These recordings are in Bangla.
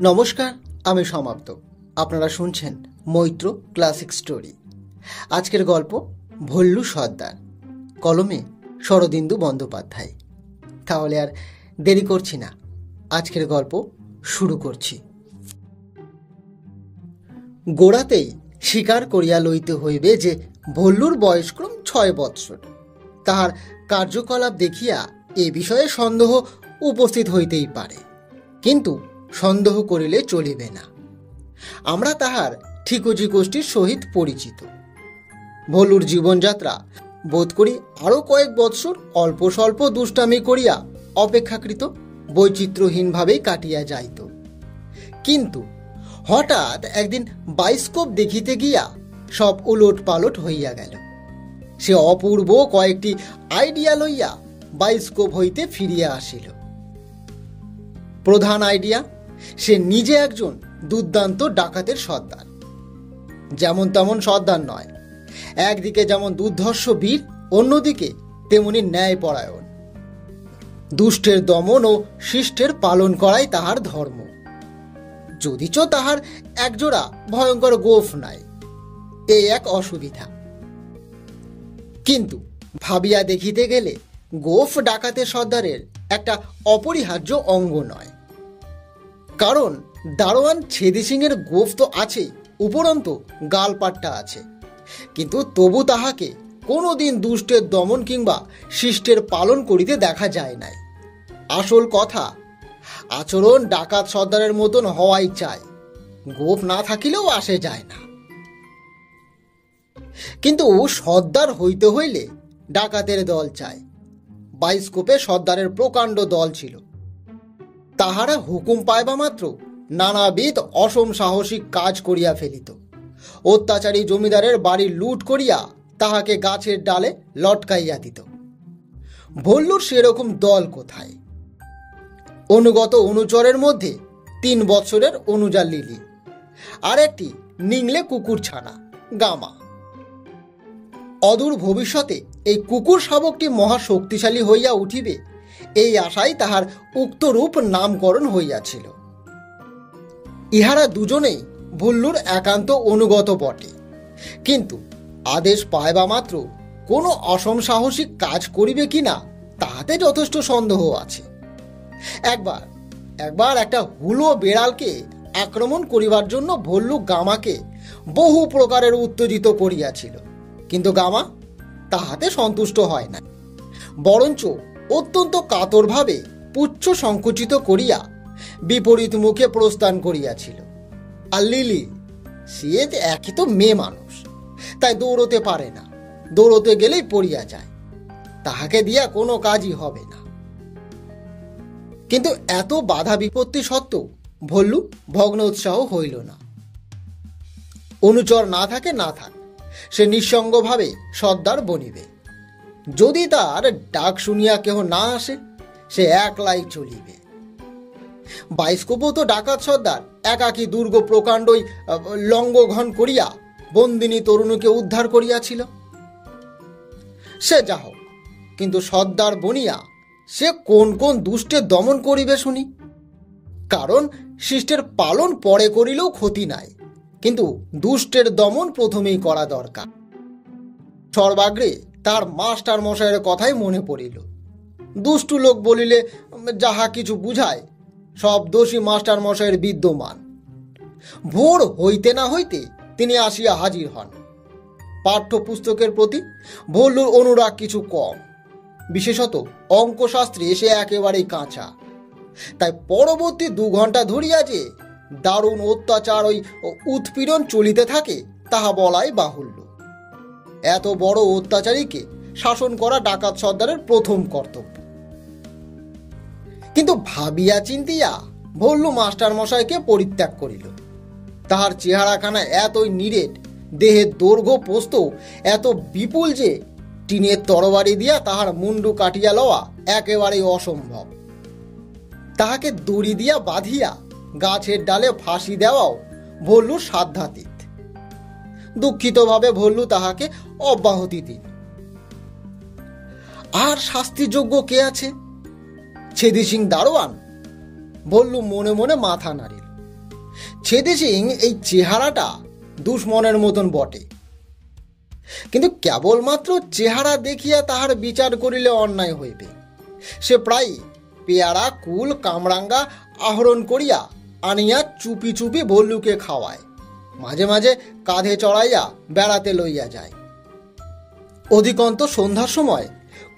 নমস্কার, আমি সমাপ্ত। আপনারা শুনছেন মৈত্র ক্লাসিক স্টোরি। আজকের গল্প ভল্লু সর্দার, কলমে শরদিন্দু বন্দ্যোপাধ্যায়। তাহলে আর দেরি করছি না, আজকের গল্প শুরু করছি। গোড়াতেই স্বীকার করিয়া লইতে হইবে যে ভল্লুর বয়সক্রম 6 বৎসর। তাহার কার্যকলাপ দেখিয়া এ বিষয়ে সন্দেহ উপস্থিত হইতেই পারে, কিন্তু সন্দেহ করিলে চলিবে না। আমরা তাহার ঠিকজি গোষ্ঠীর সহিত পরিচিত। ভল্লুর জীবনযাত্রা বোধ করি আরও কয়েক বৎসর অল্প স্বল্প দুষ্টামি করিয়া অপেক্ষাকৃত বৈচিত্র্যহীনভাবেই কাটিয়া যাইত। কিন্তু হঠাৎ একদিন বাইস্কোপ দেখিতে গিয়া সব উলট পালট হইয়া গেল। সে অপূর্ব কয়েকটি আইডিয়া লইয়া বাইস্কোপ হইতে ফিরিয়া আসিল। প্রধান আইডিয়া, সে নিজে একজন দুর্দান্ত ডাকাতের সর্দার। যেমন তেমন সর্দার নয়, একদিকে যেমন দুর্ধর্ষ বীর, অন্যদিকে তেমনি ন্যায়পরায়ণ। দুষ্টের দমন ও শিষ্টের পালন করাই তাহার ধর্ম। যদিচ তাহার একজোড়া ভয়ঙ্কর গোঁফ নাই, এই এক অসুবিধা। কিন্তু ভাবিয়া দেখিতে গেলে গোঁফ ডাকাতের সর্দারের একটা অপরিহার্য অঙ্গ নয়। কারণ দারোয়ান ছেদি সিংয়ের গোঁফ তো আছেই, উপরন্তু গালপাট্টা আছে, কিন্তু তবু তাহাকে কোনোদিন দুষ্টের দমন কিংবা শিষ্টের পালন করিতে দেখা যায় নাই। আসল কথা, আচরণ ডাকাত সর্দারের মতন হওয়াই চাই, গোঁফ না থাকিলেও আসে যায় না। কিন্তু সর্দার হইতে হইলে ডাকাতের দল চাই। বাইস্কোপে সর্দারের প্রকাণ্ড দল ছিল। তাহারা হুকুম পাইবা মাত্র নানাবিধ অসম সাহসিক কাজ করিয়া ফেলিত। অত্যাচারী জমিদারের বাড়ি লুট করিয়া তাহাকে গাছের ডালে লটকাইয়া দিত। ভল্লুর সেরকম দল কোথায়? অনুগত অনুচরের মধ্যে 3 বৎসরের অনুজা লিলি, আর একটি নিংলে কুকুর ছানা গামা। অদূর ভবিষ্যতে এই কুকুর শাবকটি মহা শক্তিশালী হইয়া উঠিবে, এই আশাই তাহার উক্ত রূপ নামকরণ হইয়াছিল। ইহারা দুজনেই ভল্লুর একান্ত অনুগত বটে, কিন্তু আদেশ পাইবা মাত্র কোনো অসম সাহসিক কাজ করিবে কিনা তাহাতে যথেষ্ট সন্দেহ আছে। একবার একটা হুলো বেড়ালকে আক্রমণ করিবার জন্য ভল্লু গামাকে বহু প্রকারের উত্তেজিত করিয়াছিল, কিন্তু গামা তাহাতে সন্তুষ্ট হয় না, বরঞ্চ অত্যন্ত কাতরভাবে পুচ্ছ সংকুচিত করিয়া বিপরীত মুখে প্রস্থান করিয়াছিল। আর লিলি, সে একই তো মেয়ে মানুষ, তাই দৌড়তে পারে না, দৌড়তে গেলেই পড়িয়া যায়, তাহাকে দিয়া কোনো কাজই হবে না। কিন্তু এত বাধা বিপত্তি সত্ত্বেও ভল্লু ভগ্ন উৎসাহ হইল না। অনুচর না থাকে না থাক, সে নিঃসঙ্গভাবে সর্দার বনিবে। যদি তার ডাক শুনিয়া কেহ না আসে, সে একলাই চলিবে। বাইস্কোপও তো ডাকাত সর্দার একাকী দুর্গ প্রকাণ্ডই লঙ্ঘন করিয়া বন্দিনী তরুণীকে উদ্ধার করিয়াছিল। সে যা হোক, কিন্তু সর্দার বনিয়া সে কোন কোন দুষ্টের দমন করিবে শুনি। কারণ শিষ্টের পালন পরে করিলেও ক্ষতি নাই, কিন্তু দুষ্টের দমন প্রথমেই করা দরকার। সর্বাগ্রে তার মাস্টার মশাইয়ের কথাই মনে পড়িল। দুষ্টু লোক বলিলে যাহা কিছু বুঝায়, সব দোষী মাস্টার মশাইয়ের বিদ্যমান। ভোর হইতে না হইতে তিনি আসিয়া হাজির হন। পাঠ্যপুস্তকের প্রতি ভল্লুর অনুরাগ কিছু কম, বিশেষত অঙ্কশাস্ত্রে সে একেবারেই কাঁচা। তাই পরবর্তী 2 ঘন্টা ধরিয়া যে দারুণ অত্যাচার ওই উৎপীড়ন চলিতে থাকে তাহা বলাই বাহুল্য। এত বড় অত্যাচারীকে শাসন করা ডাকাত সর্দারের প্রথম কর্তব্য। কিন্তু ভাবিয়া চিন্তিয়া ভল্লু মাস্টার মশাইকে পরিত্যাগ করিল। তাহার চেহারাখানা এতই নিরেট, দেহের দৈর্ঘ্য প্রস্থ এত বিপুল যে টিনের তরবারি দিয়া তাহার মুন্ডু কাটিয়া লওয়া একেবারেই অসম্ভব। তাহাকে দড়ি দিয়া বাঁধিয়া গাছের ডালে ফাঁসি দেওয়াও ভল্লুর সাধ্যাতীত। দুঃখিতভাবে ভল্লু তাহাকে অব্যাহতি দিল। আর শাস্তিযোগ্য কে আছে? ছেদি সিং দারোয়ান? ভল্লু মনে মনে মাথা নাড়িল। ছেদে সিং এই চেহারাটা দুশ্মনের মতন বটে, কিন্তু কেবলমাত্র চেহারা দেখিয়া তাহার বিচার করিলে অন্যায় হইবে। সে প্রায় পেয়ারা কুল কামরাঙ্গা আহরণ করিয়া আনিয়া চুপি চুপি ভল্লুকে খাওয়ায়, মাঝে মাঝে কাঁধে চড়াইয়া বেড়াতে লইয়া যায়। অধিকন্ত সন্ধ্যার সময়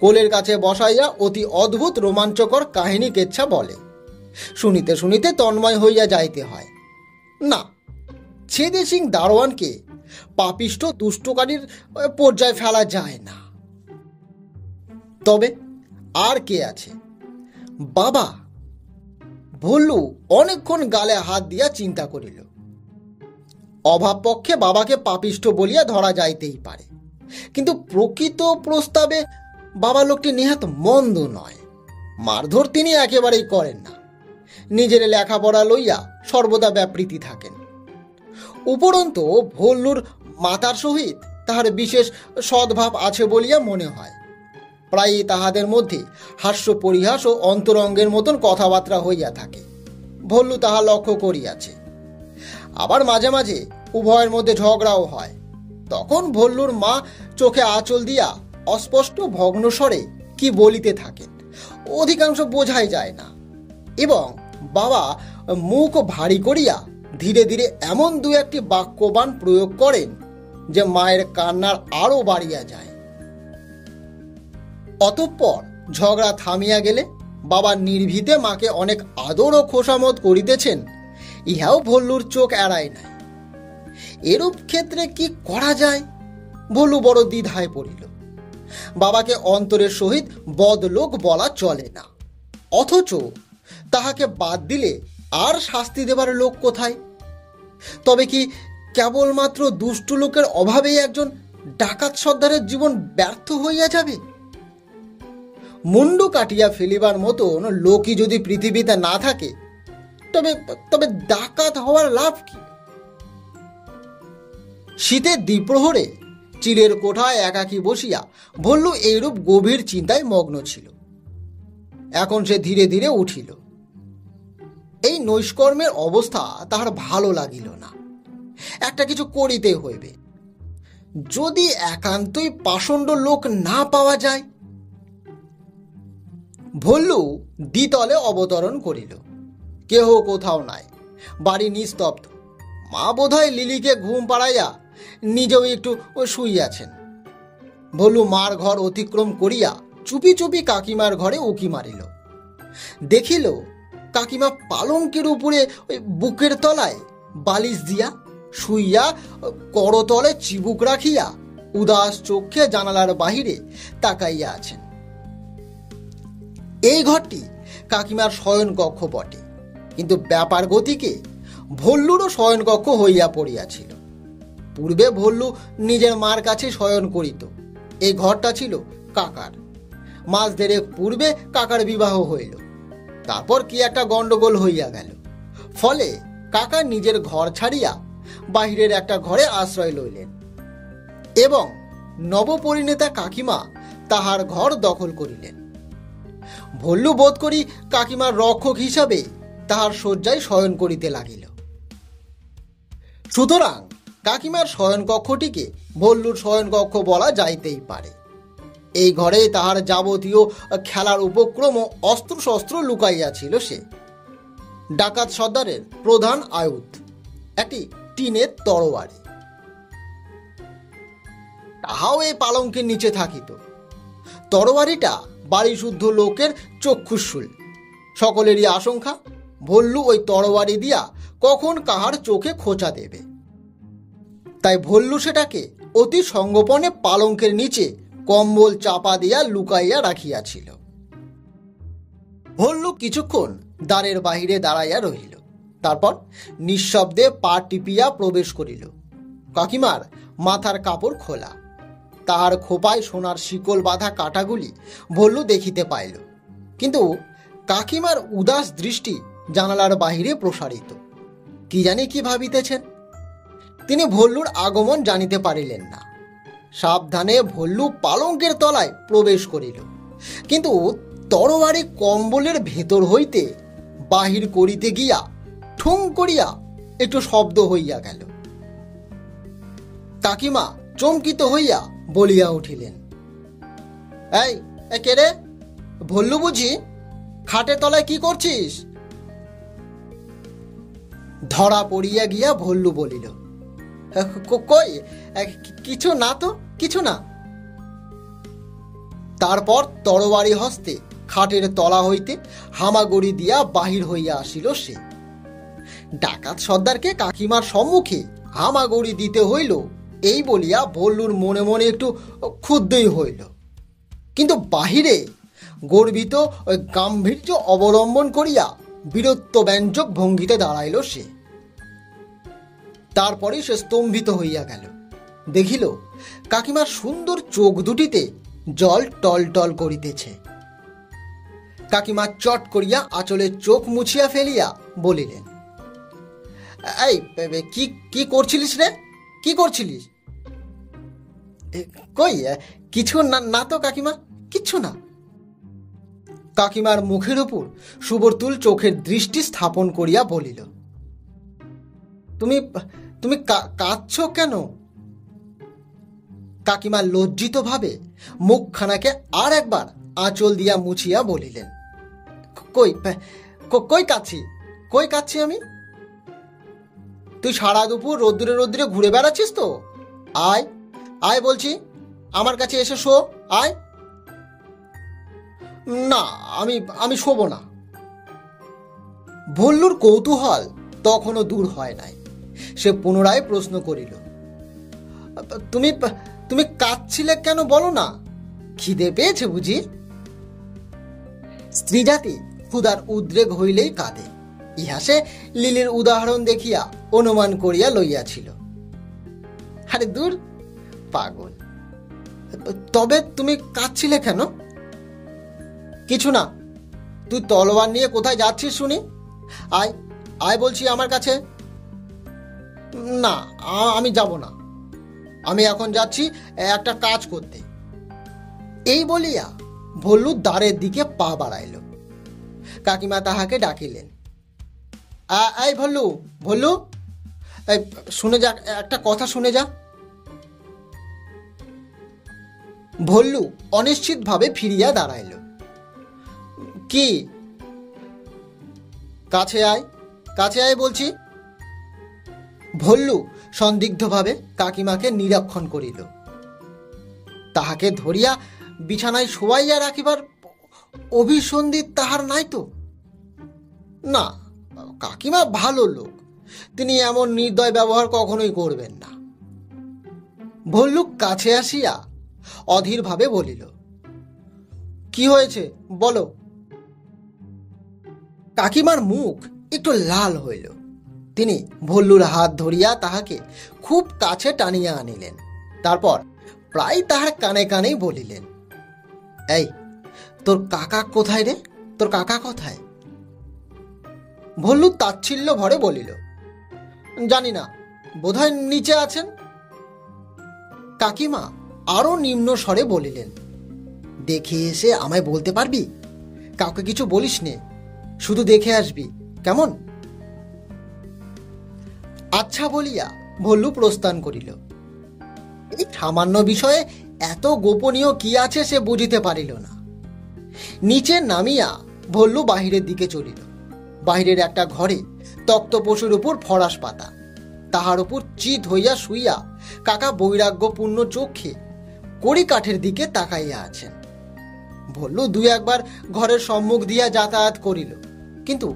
কোলের কাছে বসাইয়া অতি অদ্ভুত রোমাঞ্চকর কাহিনী কেচ্ছা বলে। শুনিতে শুনিতে তন্ময় হইয়া যাইতে হয়। না, ছেদে সিং দারোয়ানকে পাপিষ্ট দুষ্টকারীর পর্যায়ে ফেলা যায় না। তবে আর কে আছে? বাবা। ভল্লু অনেকক্ষণ গালে হাত দিয়া চিন্তা করিল। অভাব পক্ষে বাবাকে পাপিষ্ট বলিয়া ধরা যাইতেই পারে, কিন্তু প্রকৃত প্রস্তাবে বাবা লোকটি নেহাত মন্দ নয়। মারধর তিনি একেবারেই করেন না, নিজের লেখাপড়া লইয়া সর্বদা ব্যাপৃতি থাকেন। উপরন্তু ভল্লুর মাতার সহিত তাহার বিশেষ সদ্ভাব আছে বলিয়া মনে হয়। প্রায়ই তাহাদের মধ্যে হাস্য পরিহাস ও অন্তরঙ্গের মতন কথাবার্তা হইয়া থাকে, ভল্লু তাহা লক্ষ্য করিয়াছে। আবার মাঝে মাঝে উভয়ের মধ্যে ঝগড়াও হয়। তখন ভল্লুর মা চোখে আঁচল দিয়া অস্পষ্ট ভগ্নস্বরে কি বলিতে থাকেন, অধিকাংশ বোঝাই যায় না, এবং বাবা মুখ ভারী করিয়া ধীরে ধীরে এমন দু একটি বাক্যবাণ প্রয়োগ করেন যে মায়ের কান্নার আরো বাড়িয়া যায়। অতঃপর ঝগড়া থামিয়া গেলে বাবা নির্ভীতে মাকে অনেক আদর ও খোসামত করিতেছেন, ইহাও ভল্লুর চোখ এড়ায় নাই। এরূপ ক্ষেত্রে কি করা যায়? ভল্লু বড় দ্বিধায় পড়িল। বাবাকে অন্তরের সহিত বদলোক বলা চলে না, অথচ তাহাকে বাদ দিলে আর শাস্তি দেবার লোক কোথায়? তবে কি কেবলমাত্র দুষ্টু লোকের অভাবেই একজন ডাকাত সর্দারের জীবন ব্যর্থ হইয়া যাবে? মুন্ডু কাটিয়া ফেলিবার মতন লোকই যদি পৃথিবীতে না থাকে, তবে তবে ডাকাত হওয়ার লাভ কি? শীতের দ্বিপ্রহরে চিলের কোঠায় একাকী বসিয়া ভল্লু এইরূপ গভীর চিন্তায় মগ্ন ছিল। এখন সে ধীরে ধীরে উঠিল। এই নৈষ্কর্মের অবস্থা তাহার ভালো লাগিল না। একটা কিছু করিতে হইবে। যদি একান্তই পাষণ্ড লোক না পাওয়া যায়। ভল্লু দ্বিতলে অবতরণ করিল। কেহ কোথাও নাই, বাড়ি নিস্তব্ধ। মা বোধহয় লিলিকে ঘুম পাড়াইয়া নিজেও একটু শুইয়াছেন। ভল্লু মার ঘর অতিক্রম করিয়া চুপি চুপি কাকিমার ঘরে উকি মারিল। দেখিল কাকিমা পালঙ্কের উপরে বুকের তলায় বালিশ দিয়া শুইয়া করতলে চিবুক রাখিয়া উদাস চোখে জানালার বাহিরে তাকাইয়া আছেন। এই ঘরটি কাকিমার শয়নকক্ষ বটে, কিন্তু ব্যাপার গতিকে ভল্লুরও শয়নকক্ষ হইয়া পড়িয়াছিল। পূর্বে ভল্লু নিজের মার কাছে শয়ন করিত। এই ঘরটা ছিল কাকার। মাস দেড়েক পূর্বে কাকার বিবাহ হইল। তারপর কি একটা গন্ডগোল হইয়া গেল। ফলে কাকা নিজের ঘর ছাড়িয়া বাহিরের একটা ঘরে আশ্রয় লইলেন, এবং নবপরিণেতা কাকিমা তাহার ঘর দখল করিলেন। ভল্লু বোধ করি কাকিমার রক্ষক হিসাবে তাহার শয্যায় শয়ন করিতে লাগিল। সুতরাং কাকিমার শয়নকক্ষটিকে ভল্লুর শয়নকক্ষ বলা যাইতেই পারে। এই ঘরে তাহার যাবতীয় খেলার উপক্রম ও অস্ত্রশস্ত্র লুকাইয়াছিল। সে ডাকাত সর্দারের প্রধান আয়ুধ একটি টিনের তরবারি। তাহাও এই পালঙ্কের নিচে থাকিত। তরবারিটা বাড়ি শুদ্ধ লোকের চক্ষুশূল। সকলেরই আশঙ্কা ভল্লু ওই তরবারি দিয়া কখন কাহার চোখে খোঁচা দেবে। তাই ভল্লু সেটাকে অতি সঙ্গোপনে পালঙ্কের নিচে কম্বল চাপা দিয়া লুকাইয়া রাখিয়াছিল। ভল্লু কিছুক্ষণ দ্বারের বাহিরে দাঁড়াইয়া রহিল। তারপর নিঃশব্দে পা টিপিয়া প্রবেশ করিল। কাকিমার মাথার কাপড় খোলা, তাহার খোপায় সোনার শিকল বাঁধা কাঁটাগুলি ভল্লু দেখিতে পাইল। কিন্তু কাকিমার উদাস দৃষ্টি জানালার বাহিরে প্রসারিত। কি জানি কি ভাবিতেছেন। তিনি ভল্লুর আগমন জানিতে পারিলেন না। সাবধানে ভল্লু পালঙ্কের তলায় প্রবেশ করিল, কিন্তু তরবারি কম্বলের ভেতর হইতে বাহির করিতে গিয়া ঠুং করিয়া একটু শব্দ হইয়া গেল। কাকিমা চমকিত হইয়া বলিয়া উঠিলেন, এই কে রে? ভল্লু বুঝি? খাটের তলায় কি করছিস? ধরা পড়িয়া গিয়া ভল্লু বলিল, কই কিছু না তো, কিছু না। তারপর তরবারি হস্তে খাটের তলা হইতে হামাগুড়ি দিয়া বাহির হইয়া আসিল সে। ডাকাত সর্দারকে কাকিমার সম্মুখে হামাগুড়ি দিতে হইল এই বলিয়া ভল্লুর মনে মনে একটু ক্ষুব্ধই হইল, কিন্তু বাহিরে গর্বিত ওই গাম্ভীর্য অবলম্বন করিয়া বীরত্ব ব্যঞ্জক ভঙ্গিতে দাঁড়াইল সে। তারপরে সে স্তম্ভিত হইয়া গেল, দেখিল কাকিমার সুন্দর চোখ দুটিতে জল টল টল করিতেছে। কাকিমা চট করিয়া আঁচলের চোখ মুছিয়া ফেলিয়া বলিলেন, এই কি করছিলিস রে? কি করছিলিস? কই কিছু না তো কাকিমা, কিচ্ছু না। কাকিমার মুখের উপর সুবর্তুল চোখের দৃষ্টি স্থাপন করিয়া বলিল, তুমি তুমি কাঁদছ কেন? কাকিমা লজ্জিত ভাবে মুখখানাকে আর একবার আঁচল দিয়া মুছিয়া বলিলেন, কই কই কাঁদছি, কই কাঁদছি আমি? তুই সারা দুপুর রোদ্দুরে রোদ্দুরে ঘুরে বেড়াচ্ছিস তো? আয় আয় বলছি, আমার কাছে এসে শো, আয়। না, আমি শোবো না। ভল্লুর কৌতূহল তখনও দূর হয় নাই। সে পুনরায় প্রশ্ন করিল, তুমি তুমি কাঁদছিলে কেন বলো না? খিদে পেয়েছে বুঝি? স্ত্রী জাতি ক্ষুধার উদ্রেক হইলেই কাঁদে, ইহা সে লিলির উদাহরণ দেখিয়া অনুমান করিয়া লইয়াছিল। আরে দূর পাগল। তবে তুমি কাঁদছিলে কেন? কিছু না। তুই তলোয়ার নিয়ে কোথায় যাচ্ছিস শুনি? আয় আয় বলছি আমার কাছে। না, আমি যাব না। আমি এখন যাচ্ছি একটা কাজ করতে। এই বলিয়া ভল্লু দ্বারের দিকে পা বাড়াইল। কাকিমা তাহাকে ডাকিলেন, এই ভল্লু, ভল্লু, শুনে যা, একটা কথা শুনে যা। ভল্লু অনিশ্চিত ভাবে ফিরিয়া দাঁড়াইল। কি? কাছে আয়, কাছে আয় বলছি। ভল্লু সন্দিগ্ধভাবে কাকিমাকে নিরীক্ষণ করিল। তাহাকে ধরিয়া বিছানায় শোয়াইয়া রাখিবার অভিসন্ধি তাহার নাই তো? না, কাকিমা ভালো লোক, তিনি এমন নির্দয় ব্যবহার কখনোই করবেন না। ভল্লু কাছে আসিয়া অধীর ভাবে বলিল, কি হয়েছে বলো। কাকিমার মুখ একটু লাল হইল। তিনি ভল্লুর হাত ধরিয়া তাহাকে খুব কাছে টানিয়া আনিলেন। তারপর প্রায় তাহার কানে কানেই বলিলেন, এই তোর কাকা কোথায় রে? তোর কাকা কোথায়? ভল্লু তাচ্ছিল্য ভরে বলিল, জানি না, বোধহয় নিচে আছেন। কাকিমা আরো নিম্ন স্বরে বলিলেন, দেখে এসে আমায় বলতে পারবি? কাউকে কিছু বলিস নে, শুধু দেখে আসবি, কেমন? আচ্ছা বলিয়া ভল্লু প্রস্থান করিল। এই সামান্য বিষয়ে এত গোপনীয় কি আছে সে বুঝিতে পারিল না। নিচে নামিয়া ভল্লু বাহিরের দিকে চলিল। বাহিরের একটা ঘরে তক্তপোষের উপর ফরাস পাতা, তাহার উপর চিত হইয়া শুইয়া কাকা বৈরাগ্যপূর্ণ চোখে কড়ি কাঠের দিকে তাকাইয়া আছেন। ভল্লু দুই একবার ঘরের সম্মুখ দিয়া যাতায়াত করিল, কিন্তু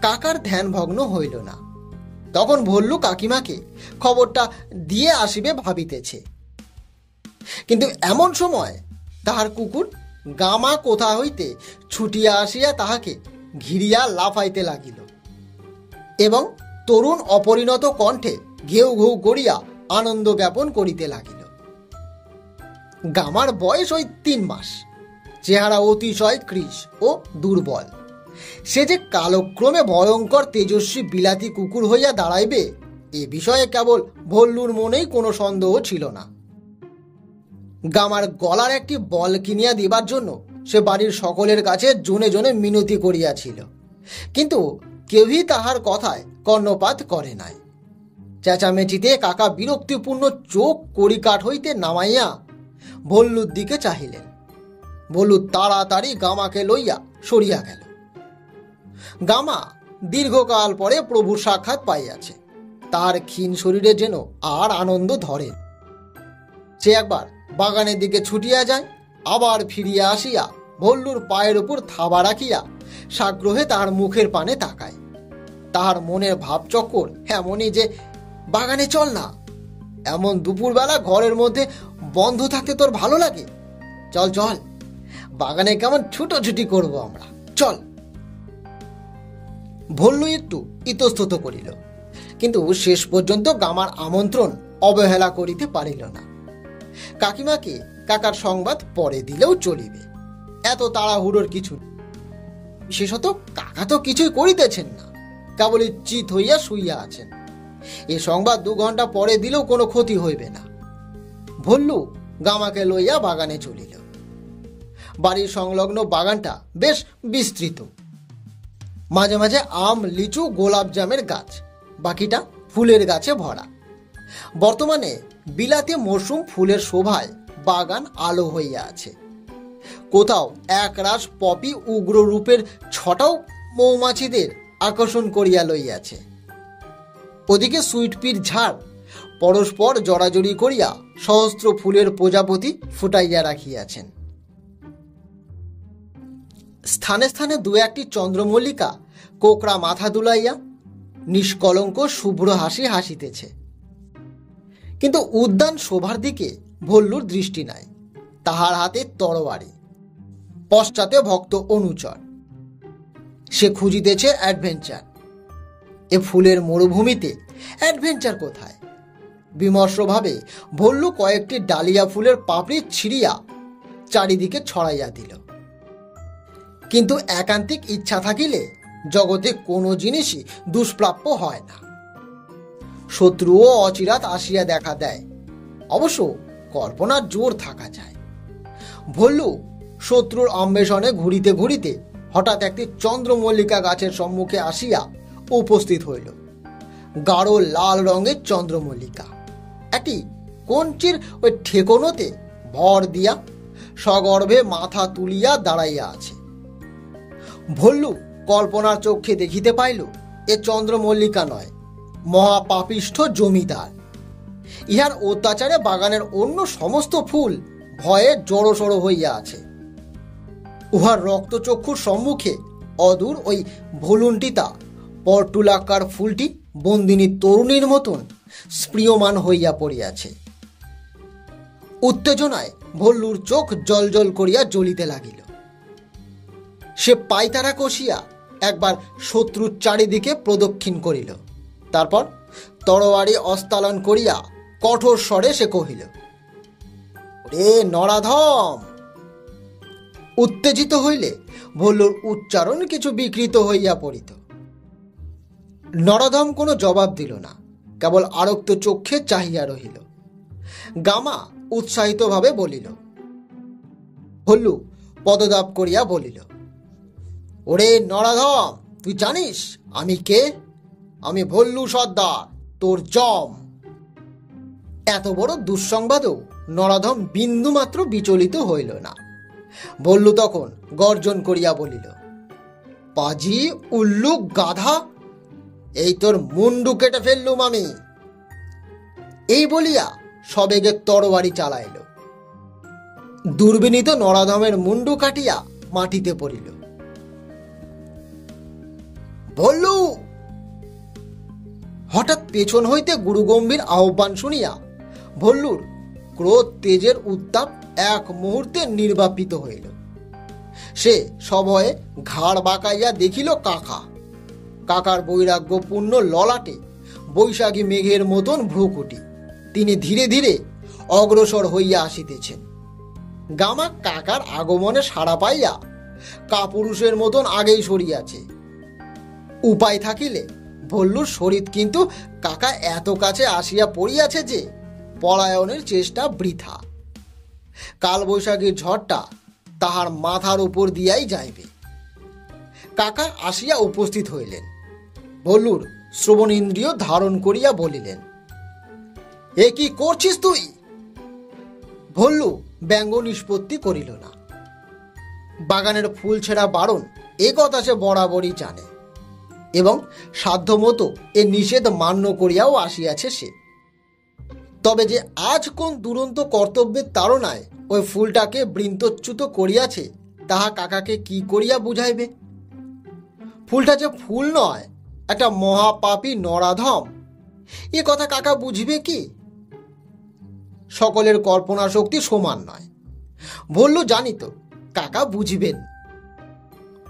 কাকার ধ্যান ভগ্ন হইল না। তখন ভল্লু কাকিমাকে খবরটা দিয়ে আসিবে ভাবিতেছে, কিন্তু এমন সময় তাহার কুকুর গামা কোথা হইতে ছুটিয়া আসিয়া তাহাকে ঘিরিয়া লাফাইতে লাগিল এবং তরুণ অপরিণত কণ্ঠে ঘেউ ঘেউ করিয়া আনন্দ জ্ঞাপন করিতে লাগিল। গামার বয়স ওই 3 মাস, চেহারা অতিশয় কৃশ ও দুর্বল। সে যে কালক্রমে ভয়ঙ্কর তেজস্বী বিলাতি কুকুর হইয়া দাঁড়াইবে এ বিষয়ে কেবল ভল্লুর মনেই কোনো সন্দেহ ছিল না। গামার গলার একটি বল কিনিয়া দিবার জন্য সে বাড়ির সকলের কাছে জনে জনে মিনতি করিয়াছিল, কিন্তু কেউই তাহার কথায় কর্ণপাত করে নাই। চেঁচামেচিতে কাকা বিরক্তিপূর্ণ চোখ কড়িকাঠ হইতে নামাইয়া ভল্লুর দিকে চাহিলেন। ভল্লু তাড়াতাড়ি গামাকে লইয়া সরিয়া গেল। গামা দীর্ঘকাল পরে প্রভুর সাক্ষাৎ পাইয়াছে। তার ক্ষীণ শরীরে যেন আর আনন্দ ধরে। সে একবার বাগানের দিকে ছুটিয়া যায়, আবার ফিরিয়া আসিয়া ভল্লুর পায়ের উপর থাবা রাখিয়া সাগ্রহে তাহার মুখের পানে তাকায়। তাহার মনের ভাবচক্কর এমনই যে, বাগানে চল না, এমন দুপুরবেলা ঘরের মধ্যে বন্ধ থাকতে তোর ভালো লাগে? চল চল, বাগানে কেমন ছুটোছুটি করব আমরা, চল। ভল্লু একটু ইতস্তত করিল, কিন্তু শেষ পর্যন্ত গামার আমন্ত্রণ অবহেলা করিতে পারিল না। কাকিমাকে কাকার সংবাদ পরে দিলেও চলিবে, এত তাড়াহুড়োর কিছু। বিশেষত কাকা তো কিছুই করিতেছেন না, কেবলই চিত হইয়া শুইয়া আছেন। এ সংবাদ 2 ঘন্টা পরে দিলেও কোনো ক্ষতি হইবে না। ভল্লু গামাকে লইয়া বাগানে চলিল। বাড়ির সংলগ্ন বাগানটা বেশ বিস্তৃত। মাঝে মাঝে আম, লিচু, গোলাপ জামের গাছ, বাকিটা ফুলের গাছে ভরা। বর্তমানে বিলাতি মরশুম ফুলের শোভায় বাগান আলো হইয়া আছে। কোথাও একরাশ পপি উগ্র রূপের ছটাও মৌমাছিদের আকর্ষণ করিয়া লইয়াছে। ওদিকে সুইটপির ঝাড় পরস্পর জড়াজড়ি করিয়া সহস্র ফুলের প্রজাপতি ফুটাইয়া রাখিয়াছেন। স্থানে স্থানে 2-1টি চন্দ্রমল্লিকা কোকড়া মাথা দুলাইয়া নিষ্কলঙ্ক শুভ্র হাসি হাসিতেছে। কিন্তু উদ্যান শোভার দিকে ভল্লুর দৃষ্টি নাই। তাহার হাতে তরবারি, পশ্চাতে ভক্ত অনুচর। সে খুঁজিতেছে অ্যাডভেঞ্চার। এ ফুলের মরুভূমিতে অ্যাডভেঞ্চার কোথায়? বিমর্ষভাবে ভল্লু কয়েকটি ডালিয়া ফুলের পাপড়ি ছিঁড়িয়া চারিদিকে ছড়াইয়া দিল। কিন্তু একান্তিক ইচ্ছা থাকিলে জগতে কোনো জিনিসই দুষ্প্রাপ্য হয় না। শত্রুও অচিরাৎ আসিয়া দেখা দেয়, অবশ্য কল্পনার জোর থাকা যায়। ভল্লু শত্রুর অন্বেষণে ঘুরিতে ঘুরিতে হঠাৎ একটি চন্দ্রমল্লিকা গাছের সম্মুখে আসিয়া উপস্থিত হইল। গাঢ় লাল রঙের চন্দ্রমল্লিকা একটি কঞ্চির ওই ঠেকনোতে ভর দিয়া সগর্ভে মাথা তুলিয়া দাঁড়াইয়া আছে। ভল্লু কল্পনার চক্ষে দেখিতে পাইল, এ চন্দ্রমল্লিকা নয়, মহাপাপিষ্ঠ জমিদার। ইহার অত্যাচারে বাগানের অন্য সমস্ত ফুল ভয়ে জড়সড় হইয়া আছে। উহার রক্তচক্ষুর সম্মুখে অদূর ওই ভুলুন্টিতা পর্টুলাকার ফুলটি বন্দিনী তরুণীর মতন স্প্রিয়মান হইয়া পড়িয়াছে। উত্তেজনায় ভল্লুর চোখ জলজল করিয়া জ্বলিতে লাগিল। সে পাইতারা কষিয়া একবার শত্রুর চারিদিকে প্রদক্ষিণ করিল। তারপর তরবারি অস্তালন করিয়া কঠোর স্বরে সে কহিল, রে নরাধম! উত্তেজিত হইলে ভল্লুর উচ্চারণ কিছু বিকৃত হইয়া পড়িত। নরাধম কোনো জবাব দিল না, কেবল আরক্ত চক্ষে চাহিয়া রহিল। গামা উৎসাহিতভাবে বলিল। ভল্লু পদদাপ করিয়া বলিল, ওরে নরাধম, তুই জানিস আমি কে? আমি ভল্লু সর্দার, তোর জম। এত বড় দুঃসংবাদও নরাধম বিন্দুমাত্র বিচলিত হইল না। ভল্লু তখন গর্জন করিয়া বলিল, পাজি উল্লু গাধা, এই তোর মুন্ডু কেটে ফেললুম আমি। এই বলিয়া সবেগে তরবারি চালাইল। দুর্বিনীত নরাধমের মুন্ডু কাটিয়া মাটিতে পড়িল। ভল্লু! হঠাৎ পেছন হইতে গুরুগম্ভীর আহ্বান শুনিয়া ভল্লুর ক্রোধ তেজের উত্তাপ এক মুহূর্তে নির্বাপিত হইল। সে সভয়ে ঘাড় বাঁকাইয়া দেখিল কাকা। কাকার বৈরাগ্যপূর্ণ ললাটে বৈশাখী মেঘের মতন ভ্রুকুটি। তিনি ধীরে ধীরে অগ্রসর হইয়া আসিতেছেন। গামা কাকার আগমনে সাড়া পাইয়া কাপুরুষের মতন আগেই সরিয়াছে। উপায় থাকিলে ভল্লুর শরীর, কিন্তু কাকা এত কাছে আসিয়া পড়িয়াছে যে পলায়নের চেষ্টা বৃথা। কালবৈশাখীর ঝড়টা তাহার মাথার উপর দিয়াই যাইবে। কাকা আসিয়া উপস্থিত হইলেন। ভল্লুর শ্রবণ ইন্দ্রিয় ধারণ করিয়া বলিলেন, এ কি করছিস তুই? ভল্লু ব্যঙ্গ নিষ্পত্তি করিল না। বাগানের ফুল ছেঁড়া বারণ এ কথা সে বরাবরই জানে এবং সাধ্যমতো এ নিষেধ মান্য করিয়াও আসিয়াছে সে। তবে যে আজ কোন দুরন্ত কর্তব্যের তাড়নায় ওই ফুলটাকে বৃন্তচ্যুত করিয়াছে তাহা কাকাকে কি করিয়া বুঝাইবে? ফুলটা যে ফুল নয়, একটা মহাপাপী নরাধম, এ কথা কাকা বুঝিবে কি? সকলের কল্পনা শক্তি সমান নয়। ভল্লু জানিত কাকা বুঝিবেন।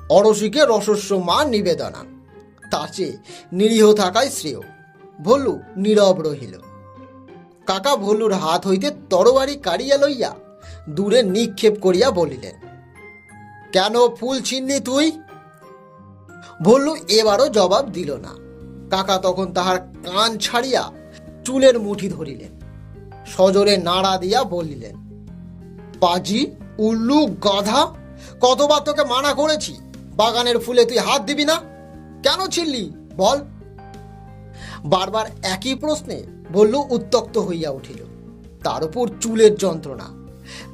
অরসিকে রসস্য মান নিবেদনা, তার চেয়ে নিরীহ থাকাই শ্রেয়। ভল্লু নীরব রহিল। কাকা ভল্লুর হাত হইতে তরবারি কাড়িয়া লইয়া দূরে নিক্ষেপ করিয়া বলিলেন, কেন ফুল ছিনলি তুই? ভল্লু এবারও জবাব দিল না। কাকা তখন তাহার কান ছাড়িয়া চুলের মুঠি ধরিলেন, সজোরে নাড়া দিয়া বলিলেন, পাজি, উল্লু, গাধা, কতবার তোকে মানা করেছি বাগানের ফুলে তুই হাত দিবি না? কেন ছিনলি বল? বারবার একই প্রশ্নে ভল্লু উত্তক্ত হইয়া উঠিল। তার উপর চুলের যন্ত্রণা।